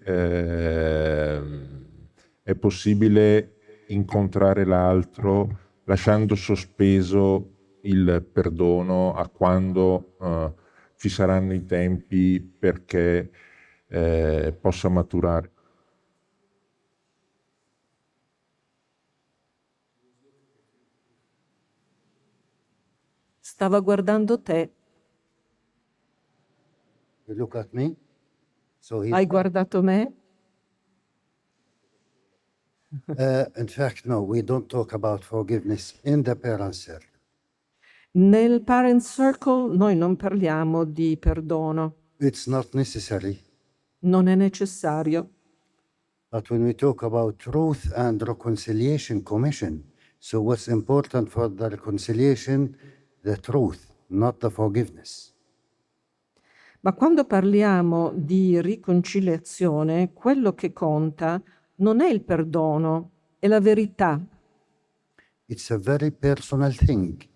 è possibile incontrare l'altro lasciando sospeso il perdono a quando ci saranno i tempi perché possa maturare? Stava guardando te. You look at me. So he Hai guardato me? In fact, no, we don't talk about forgiveness in the parent circle. Nel parent circle noi non parliamo di perdono, It's not necessary. non è necessario. But when we talk about truth and reconciliation commission, so what's important for the reconciliation? The truth, not the forgiveness. Ma quando parliamo di riconciliazione, quello che conta non è il perdono, è la verità, It's a very personal thing.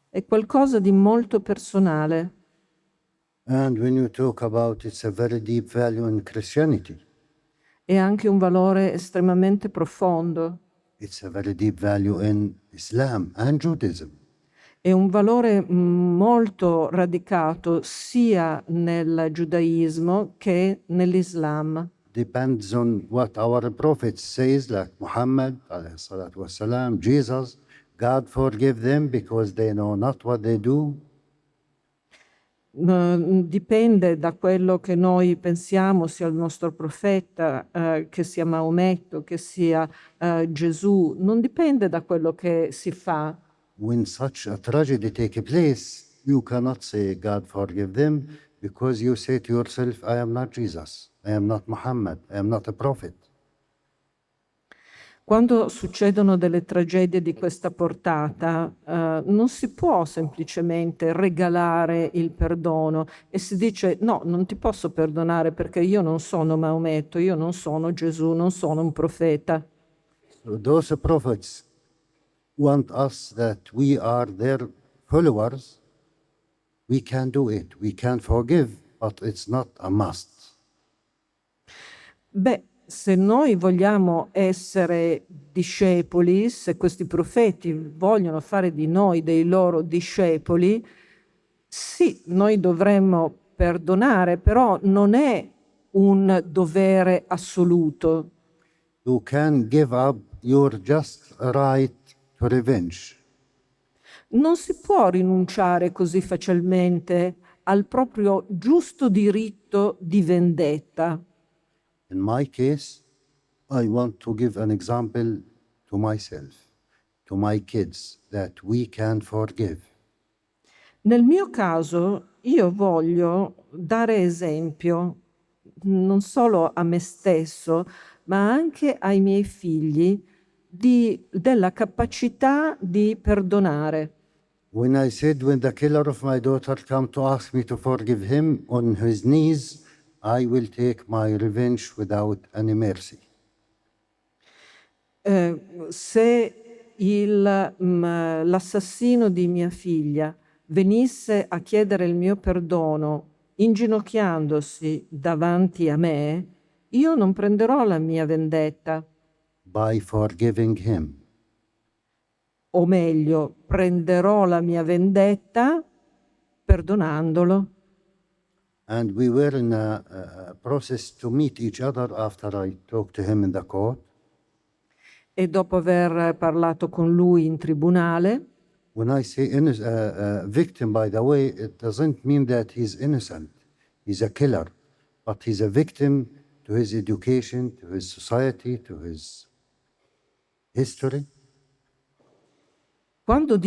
è qualcosa di molto personale. And when you talk about it's a very deep value in Christianity, È anche un valore estremamente profondo, it's a very deep value in Islam and Judaism. è un valore molto radicato sia nel giudaismo che nell'Islam. Depends on what our prophet says, like Muhammad, alayhi salatu wasalam, Jesus. God forgive them because they know not what they do. Dipende da quello che noi pensiamo sia il nostro profeta, che sia Maometto, che sia Gesù, non dipende da quello che si fa. When such a tragedy take place, you cannot say God forgive them because you say to yourself, I am not Jesus, I am not Muhammad, I am not a prophet. Quando succedono delle tragedie di questa portata, non si può semplicemente regalare il perdono e si dice no, non ti posso perdonare perché io non sono Maometto, io non sono Gesù, non sono un profeta. So those prophets want us that we are their followers. We can do it, we can forgive, but it's not a must. Beh, se noi vogliamo essere discepoli, se questi profeti vogliono fare di noi dei loro discepoli, sì, noi dovremmo perdonare, però non è un dovere assoluto. You can give up your just right to revenge. Non si può rinunciare così facilmente al proprio giusto diritto di vendetta. In my case, I want to give an example to myself, to my kids, that we can forgive. Nel mio caso, io voglio dare esempio non solo a me stesso, ma anche ai miei figli della capacità di perdonare. When I said, when the killer of my daughter come to ask me to forgive him on his knees, I will take my revenge without any mercy. Se l'assassino di mia figlia venisse a chiedere il mio perdono inginocchiandosi davanti a me, io non prenderò la mia vendetta, By forgiving him. o meglio, prenderò la mia vendetta perdonandolo. And we were in a process to meet each other after I talked to him in the court. E dopo aver parlato con lui in tribunale, When I say victim, by the way, it doesn't mean that he's innocent. He's a killer, but he's a victim to his education, to his society, to his history. quando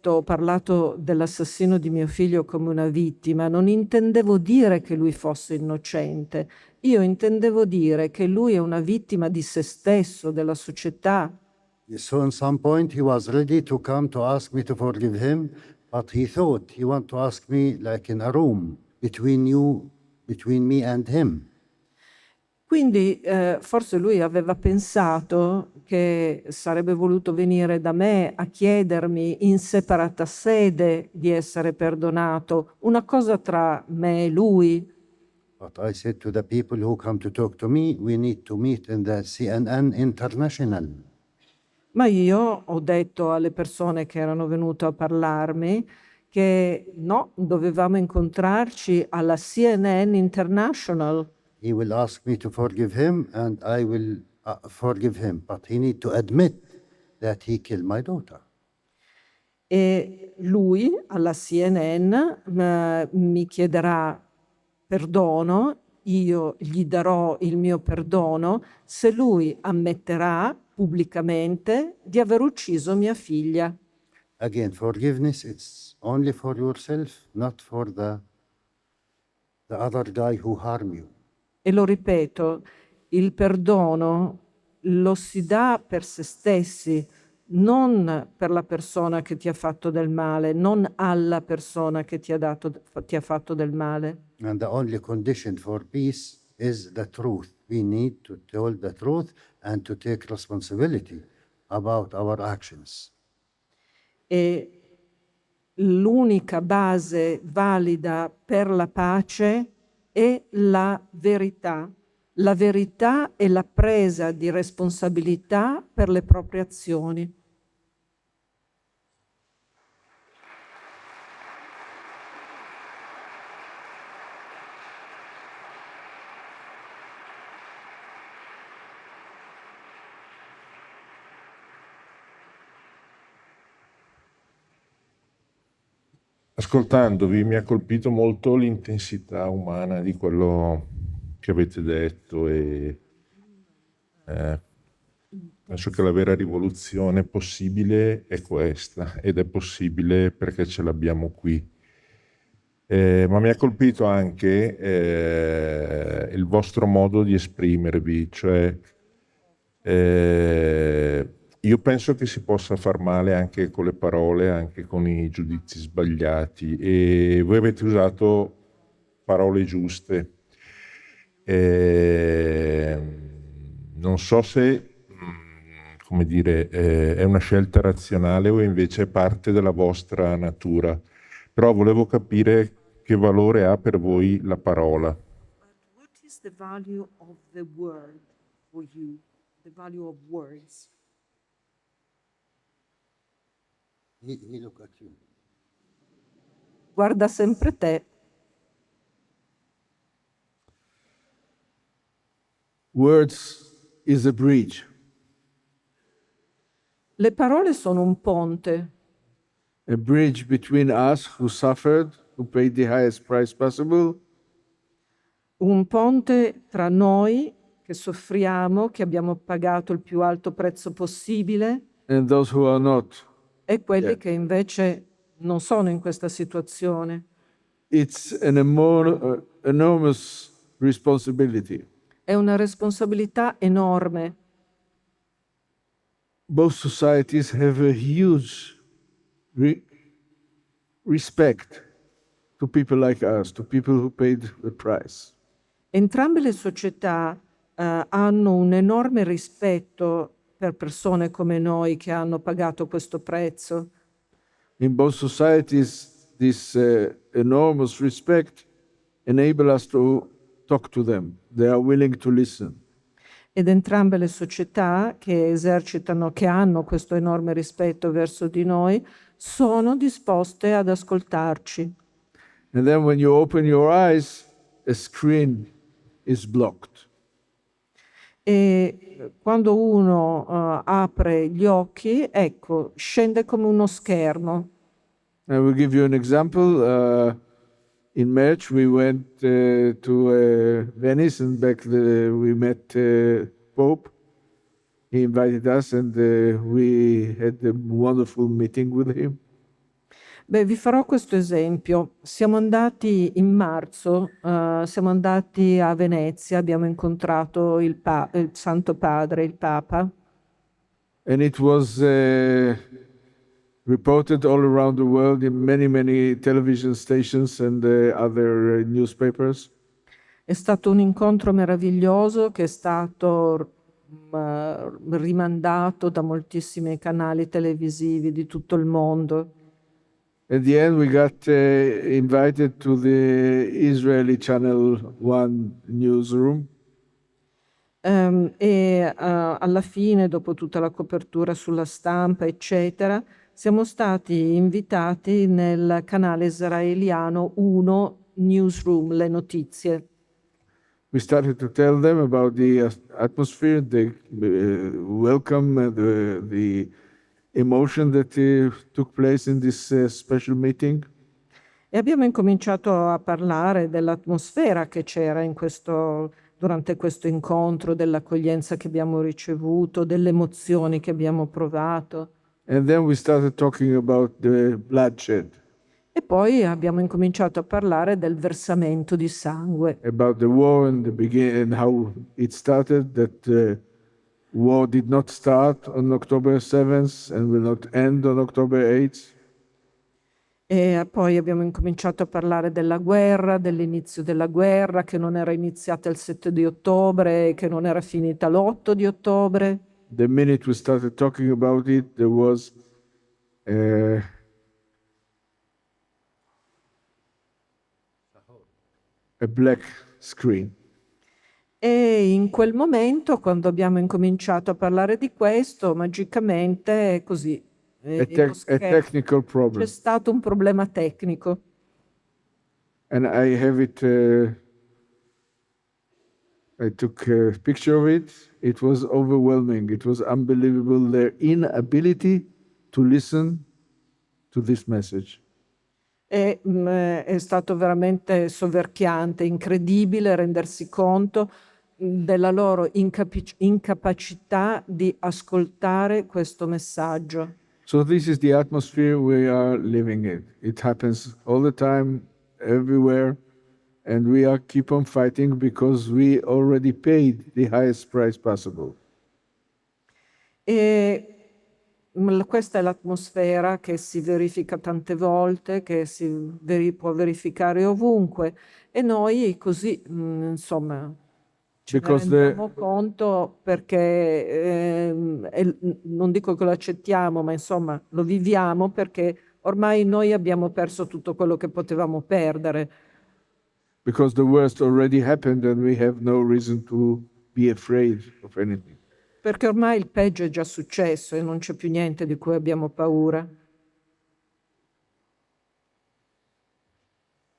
ho parlato dell'assassino di mio figlio come una vittima, non intendevo dire che lui fosse innocente. Io intendevo dire che lui è una vittima di se stesso, della società. So in some point he was ready to come to ask me to forgive him, but he thought he want to ask me like in a room between me and him. Quindi forse lui aveva pensato che sarebbe voluto venire da me a chiedermi in separata sede di essere perdonato, una cosa tra me e lui. But I said to the people who come to talk to me, we need to meet in the CNN International. Ma io ho detto alle persone che erano venute a parlarmi che no, dovevamo incontrarci alla CNN International. He will ask me to forgive him, and I will forgive him. But he need to admit that he killed my daughter. E lui alla CNN mi chiederà perdono io gli darò il mio perdono se lui ammetterà pubblicamente di aver ucciso mia figlia. Again, forgiveness, it's only for yourself, not for the other guy who harmed you. E lo ripeto, il perdono lo si dà per se stessi, non per la persona che ti ha fatto del male, non alla persona che ti ha fatto del male. And the only condition for peace is the truth. We need to tell the truth and to take responsibility about our actions. E l'unica base valida per la pace è la verità e la presa di responsabilità per le proprie azioni. Ascoltandovi mi ha colpito molto l'intensità umana di quello che avete detto e penso che la vera rivoluzione possibile è questa ed è possibile perché ce l'abbiamo qui. Ma mi ha colpito anche il vostro modo di esprimervi, cioè io penso che si possa far male anche con le parole, anche con i giudizi sbagliati e voi avete usato parole giuste. Non so se, come dire, è una scelta razionale o invece è parte della vostra natura, però volevo capire che valore ha per voi la parola. What is the value of the word for you? The value of words? He look at you. Guarda sempre te. Words is a bridge. Le parole sono un ponte, A bridge between us who suffered, who paid the highest price possible, un ponte tra noi che soffriamo, che abbiamo pagato il più alto prezzo possibile, and those who are not. e quelli Yeah. che invece non sono in questa situazione. It's an enormous responsibility. È una responsabilità enorme. Both societies have a huge respect to people like us, to people who paid the price. Entrambe le società hanno un enorme rispetto per persone come noi che hanno pagato questo prezzo. In both societies, this enormous respect enable us to talk to them. They are willing to listen. Ed entrambe le società che hanno questo enorme rispetto verso di noi, sono disposte ad ascoltarci. And then when you open your eyes, a screen is blocked. E quando uno apre gli occhi, ecco, scende come uno schermo. I will give you an example. In March, we went to Venice, and we met Pope. He invited us, and we had a wonderful meeting with him. Beh, vi farò questo esempio. Siamo andati in marzo, siamo andati a Venezia, abbiamo incontrato il Santo Padre, il Papa, And it was reported all around the world in many television stations and other newspapers. È stato un incontro meraviglioso che è stato rimandato da moltissimi canali televisivi di tutto il mondo. At the end, we got invited to the Israeli Channel 1 newsroom. Alla fine, dopo tutta la copertura sulla stampa, eccetera, siamo stati invitati nel canale israeliano 1 Newsroom, le notizie. We started to tell them about the atmosphere, the welcome, the emotion that took place in this special meeting. E abbiamo incominciato a parlare dell'atmosfera che c'era durante questo incontro, dell'accoglienza che abbiamo ricevuto, delle emozioni che abbiamo provato. And then we started talking about the bloodshed, E poi abbiamo incominciato a parlare del versamento di sangue, about the war and and how it started, that the war did not start on October 7th and will not end on October 8th. e poi abbiamo incominciato a parlare della guerra, dell'inizio della guerra, che non era iniziata il 7 di ottobre, che non era finita l'8 di ottobre. The minute we started talking about it, there was a black screen. E in quel momento, quando abbiamo incominciato a parlare di questo, magicamente così, A lo schermo- technical c'è problem. stato un problema tecnico. And I have it, I took a picture of it. It was overwhelming. It was unbelievable, their inability to listen to this message. E è stato veramente soverchiante, incredibile rendersi conto della loro incapacità di ascoltare questo messaggio. So this is the atmosphere we are living in. It happens all the time, everywhere, and we are keep on fighting because we already paid the highest price possible. E questa è l'atmosfera che si verifica tante volte, che può verificare ovunque, e noi così, insomma, ce ne Because rendiamo conto perché, non dico che lo accettiamo, ma insomma lo viviamo perché ormai noi abbiamo perso tutto quello che potevamo perdere. because the worst already happened and we have no reason to be afraid of anything. Perché ormai il peggio è già successo e non c'è più niente di cui abbiamo paura.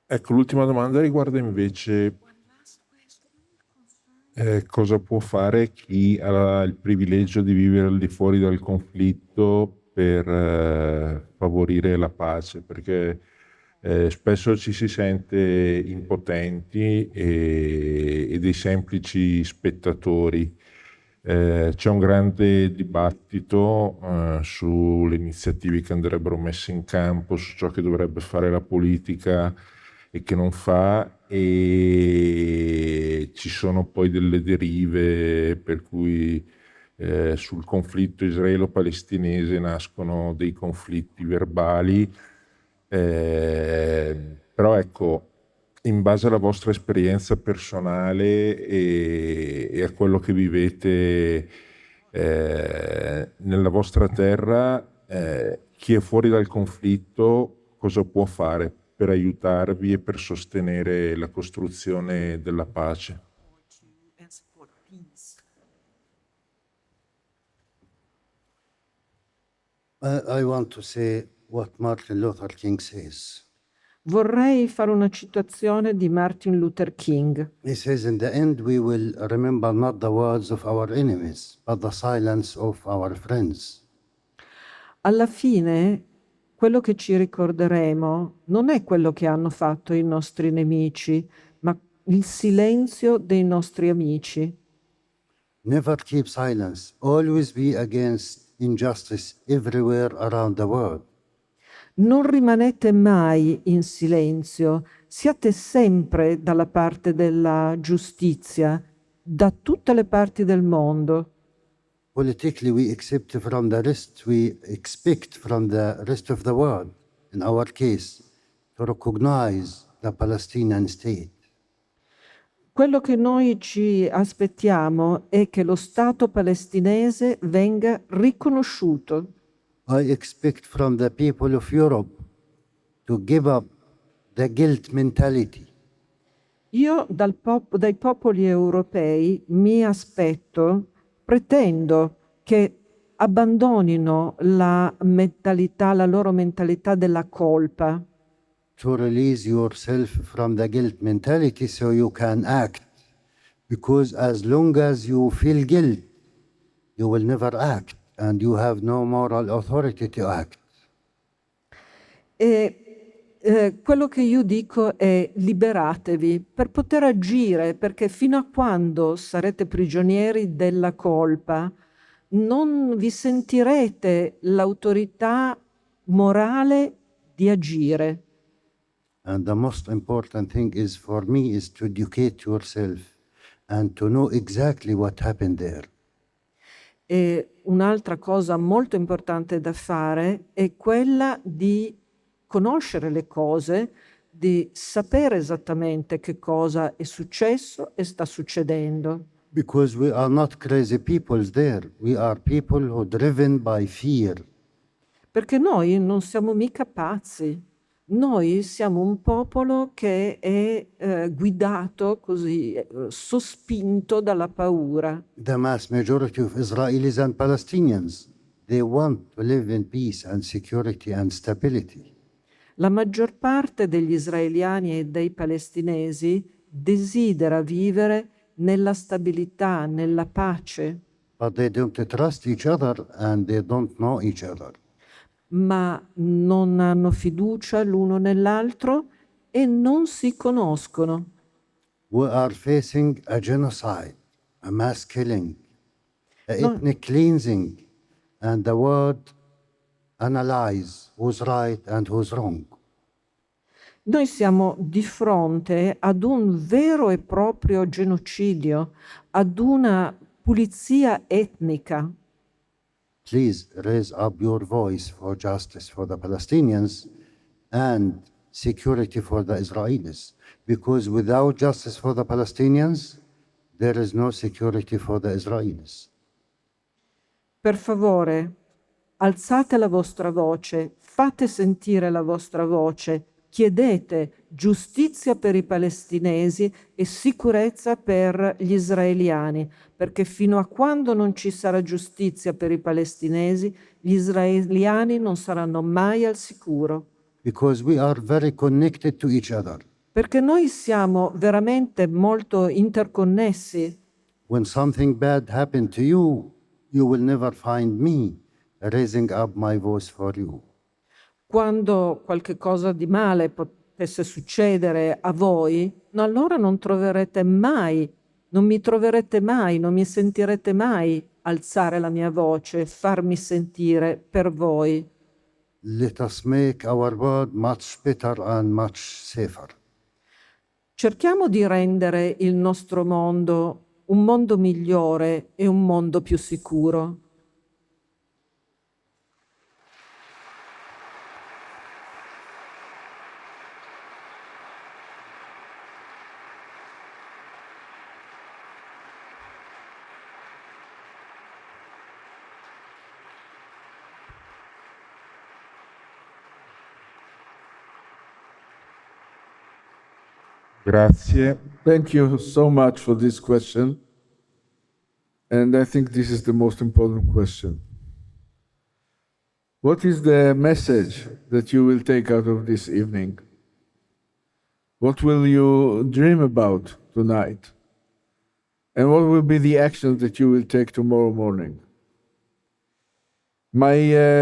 Ecco, l'ultima domanda riguarda invece cosa può fare chi ha il privilegio di vivere al di fuori dal conflitto per favorire la pace, perché spesso ci si sente impotenti e dei semplici spettatori. C'è un grande dibattito sulle iniziative che andrebbero messe in campo, su ciò che dovrebbe fare la politica e che non fa, e ci sono poi delle derive per cui sul conflitto israelo-palestinese nascono dei conflitti verbali, però ecco, in base alla vostra esperienza personale e a quello che vivete nella vostra terra, chi è fuori dal conflitto cosa può fare per aiutarvi e per sostenere la costruzione della pace? I want to say what Martin Luther King says. Vorrei fare una citazione di Martin Luther King. He says, in the end, we will remember not the words of our enemies, but the silence of our friends. Alla fine, quello che ci ricorderemo non è quello che hanno fatto i nostri nemici, ma il silenzio dei nostri amici. Never keep silence. Always be against injustice everywhere around the world. Non rimanete mai in silenzio, siate sempre dalla parte della giustizia, da tutte le parti del mondo. Politically, we expect from the rest of the world, in our case, to recognize the Palestinian state. Quello che noi ci aspettiamo è che lo Stato palestinese venga riconosciuto. I expect from the people of Europe to give up the guilt mentality. Io dai popoli europei mi aspetto, pretendo che abbandonino la loro mentalità della colpa, To release yourself from the guilt mentality so you can act. Because as long as you feel guilt, you will never act and you have no moral authority to act. e quello che io dico è liberatevi per poter agire, perché fino a quando sarete prigionieri della colpa non vi sentirete l'autorità morale di agire. And the most important thing is for me is to educate yourself and to know exactly what happened there. E un'altra cosa molto importante da fare è quella di conoscere le cose, di sapere esattamente che cosa è successo e sta succedendo. Because we are not crazy people there. We are people who are driven by fear. Perché noi non siamo mica pazzi, noi siamo un popolo che è guidato così, sospinto dalla paura. The mass majority of Israelis and Palestinians, they want to live in peace and security and stability. La maggior parte degli israeliani e dei palestinesi desidera vivere nella stabilità, nella pace, But they don't trust each other and they don't know each other. ma non hanno fiducia l'uno nell'altro e non si conoscono. We are facing a genocide, a mass killing, a No. ethnic cleansing, and the world analyze who's right and who's wrong. Noi siamo di fronte ad un vero e proprio genocidio, ad una pulizia etnica. Please raise up your voice for justice for the Palestinians and security for the Israelis. Because without justice for the Palestinians, there is no security for the Israelis. Per favore, alzate la vostra voce, fate sentire la vostra voce, chiedete giustizia per i palestinesi e sicurezza per gli israeliani, perché fino a quando non ci sarà giustizia per i palestinesi, gli israeliani non saranno mai al sicuro. Because we are very connected to each other. Perché noi siamo veramente molto interconnessi. When something bad happened to you, you will never find me raising up my voice for you. Quando qualche cosa di male potesse succedere a voi, allora non troverete mai, non mi troverete mai, non mi sentirete mai alzare la mia voce, farmi sentire per voi. Let us make our world much better and much safer. Cerchiamo di rendere il nostro mondo un mondo migliore e un mondo più sicuro. Grazie. Thank you so much for this question. And I think this is the most important question. What is the message that you will take out of this evening? What will you dream about tonight? And what will be the actions that you will take tomorrow morning? My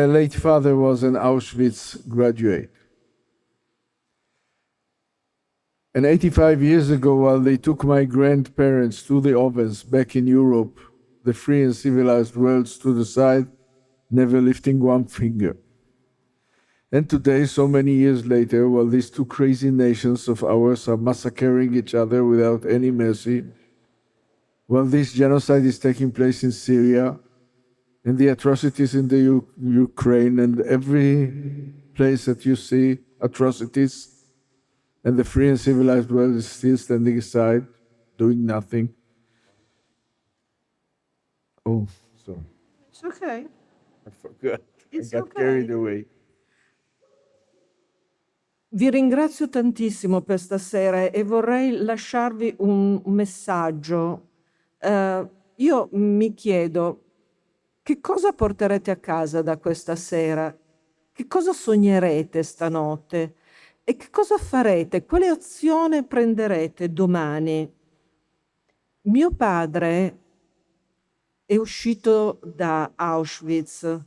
late father was an Auschwitz graduate. And 85 years ago, while they took my grandparents to the ovens back in Europe, the free and civilized world stood aside, never lifting one finger. And today, so many years later, while these two crazy nations of ours are massacring each other without any mercy, while this genocide is taking place in Syria, and the atrocities in the Ukraine, and every place that you see atrocities, and the free and civilized world is still standing aside, doing nothing. Oh, sorry. It's okay. I forgot. It's I got okay. carried away. Vi ringrazio tantissimo per stasera e vorrei lasciarvi un messaggio. Io mi chiedo, che cosa porterete a casa da questa sera? Che cosa sognerete stanotte? E che cosa farete? Quale azione prenderete domani? Mio padre è uscito da Auschwitz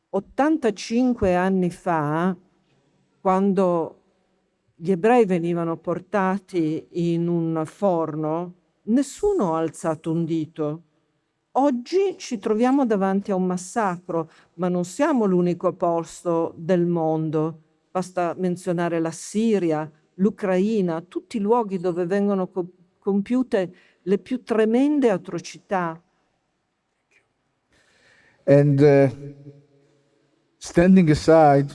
85 anni fa, quando gli ebrei venivano portati in un forno, nessuno ha alzato un dito. Oggi ci troviamo davanti a un massacro, ma non siamo l'unico posto del mondo. Basta menzionare la Siria, l'Ucraina, tutti i luoghi dove vengono compiute le più tremende atrocità. And standing aside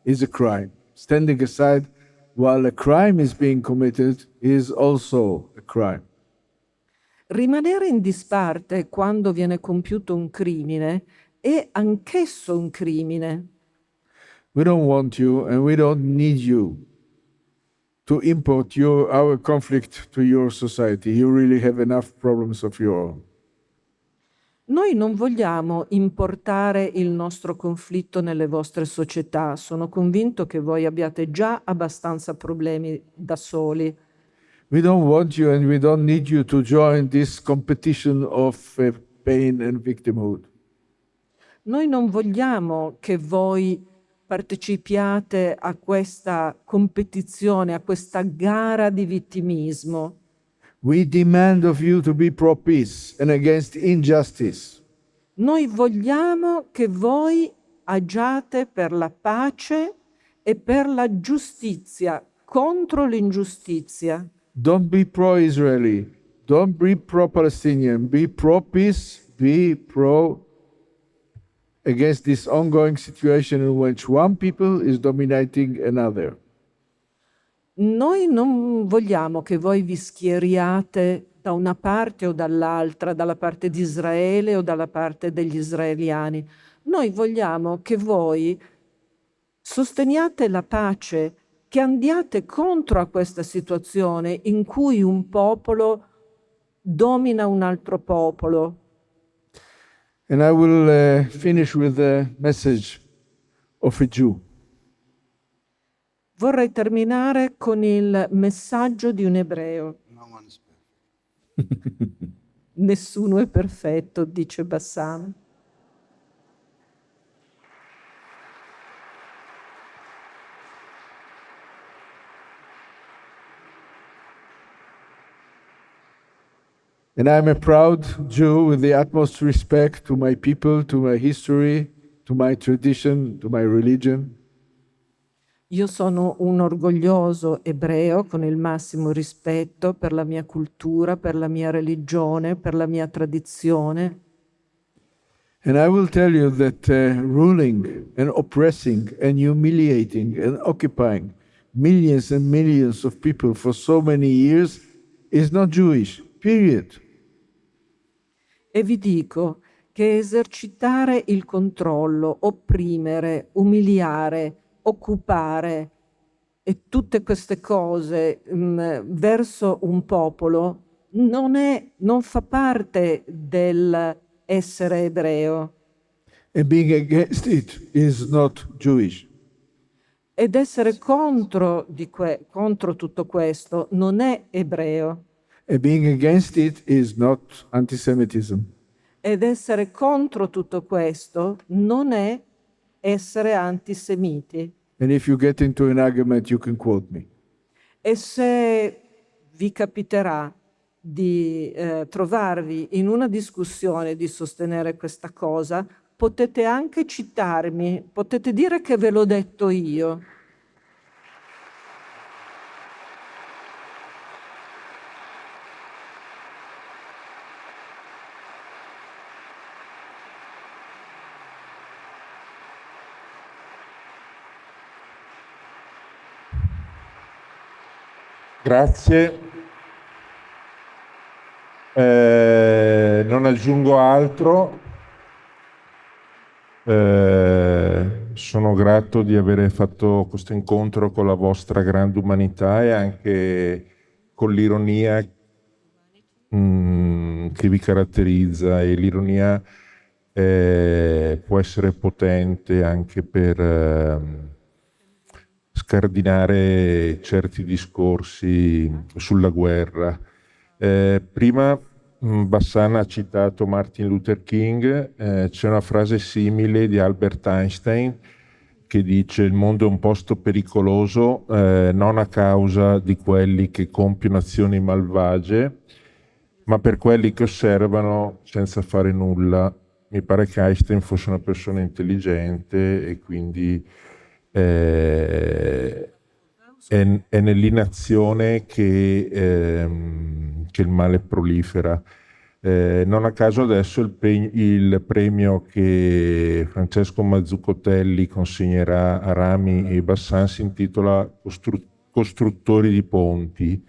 is a crime. Standing aside while a crime is being committed is also a crime. Rimanere in disparte quando viene compiuto un crimine è anch'esso un crimine. We don't want you and we don't need you to import our conflict to your society. You really have enough problems of your own. Noi non vogliamo importare il nostro conflitto nelle vostre società. Sono convinto che voi abbiate già abbastanza problemi da soli. We don't want you and we don't need you to join this competition of pain and victimhood. Noi non vogliamo che voi partecipiate a questa competizione, a questa gara di vittimismo. We demand of you to be pro-peace and against injustice. Noi vogliamo che voi agiate per la pace e per la giustizia, contro l'ingiustizia. Don't be pro-Israeli. Don't be pro-Palestinian. Be pro-peace. Be pro against this ongoing situation in which one people is dominating another. Noi non vogliamo che voi vi schieriate da una parte o dall'altra, dalla parte di Israele o dalla parte degli israeliani. Noi vogliamo che voi sosteniate la pace, che andiate contro a questa situazione in cui un popolo domina un altro popolo. And I will finish with the message of a Jew. Vorrei terminare con il messaggio di un ebreo. Nessuno è perfetto, dice Bassam. And I'm a proud Jew with the utmost respect to my people, to my history, to my tradition, to my religion. Io sono un orgoglioso ebreo con il massimo rispetto per la mia cultura, per la mia religione, per la mia tradizione. And I will tell you that ruling and oppressing and humiliating and occupying millions and millions of people for so many years is not Jewish, period. E vi dico che esercitare il controllo, opprimere, umiliare, occupare e tutte queste cose verso un popolo non fa parte dell'essere ebreo. And being against it is not Jewish. Ed essere contro tutto questo non è ebreo. And being against it is not anti-Semitism. Ed essere contro tutto questo non è essere antisemiti. And if you get into an argument, you can quote me. E se vi capiterà di trovarvi in una discussione di sostenere questa cosa, potete anche citarmi, potete dire che ve l'ho detto io. Grazie. Non aggiungo altro. Sono grato di avere fatto questo incontro con la vostra grande umanità e anche con l'ironia che vi caratterizza, e l'ironia può essere potente anche per scardinare certi discorsi sulla guerra. Prima Bassan ha citato Martin Luther King, c'è una frase simile di Albert Einstein che dice: il mondo è un posto pericoloso, non a causa di quelli che compiono azioni malvagie, ma per quelli che osservano senza fare nulla. Mi pare che Einstein fosse una persona intelligente e quindi è nell'inazione che il male prolifera. Non a caso adesso il premio che Francesco Mazzuccotelli consegnerà a Rami e Bassan si intitola Costruttori di ponti.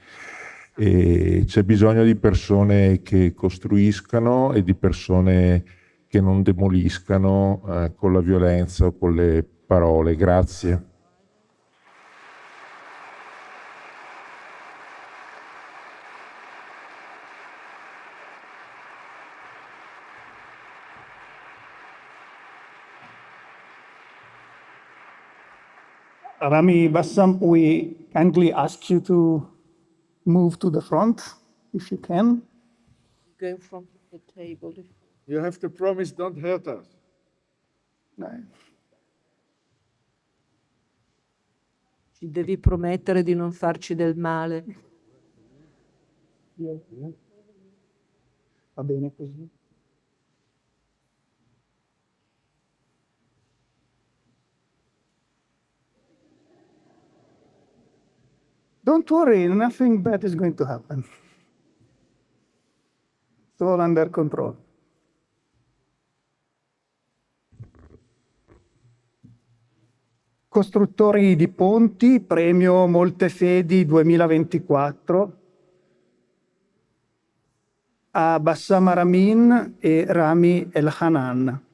E c'è bisogno di persone che costruiscano e di persone che non demoliscano con la violenza o con le parole. Grazie. Rami Bassam, we kindly ask you to move to the front, if you can. Go in front of the table. You have to promise don't hurt us. Ci devi promettere di non farci del male. Va bene così. Don't worry, nothing bad is going to happen. It's all under control. Costruttori di ponti, premio Moltefedi 2024 a Bassam Aramin e Rami El Hanan.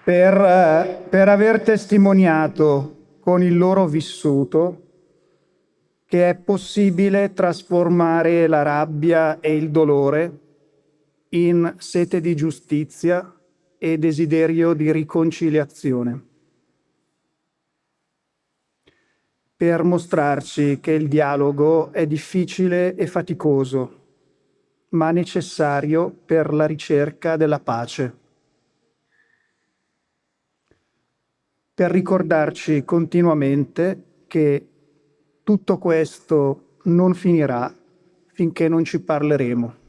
Per aver testimoniato con il loro vissuto che è possibile trasformare la rabbia e il dolore in sete di giustizia e desiderio di riconciliazione. Per mostrarci che il dialogo è difficile e faticoso, ma necessario per la ricerca della pace. Per ricordarci continuamente che tutto questo non finirà finché non ci parleremo.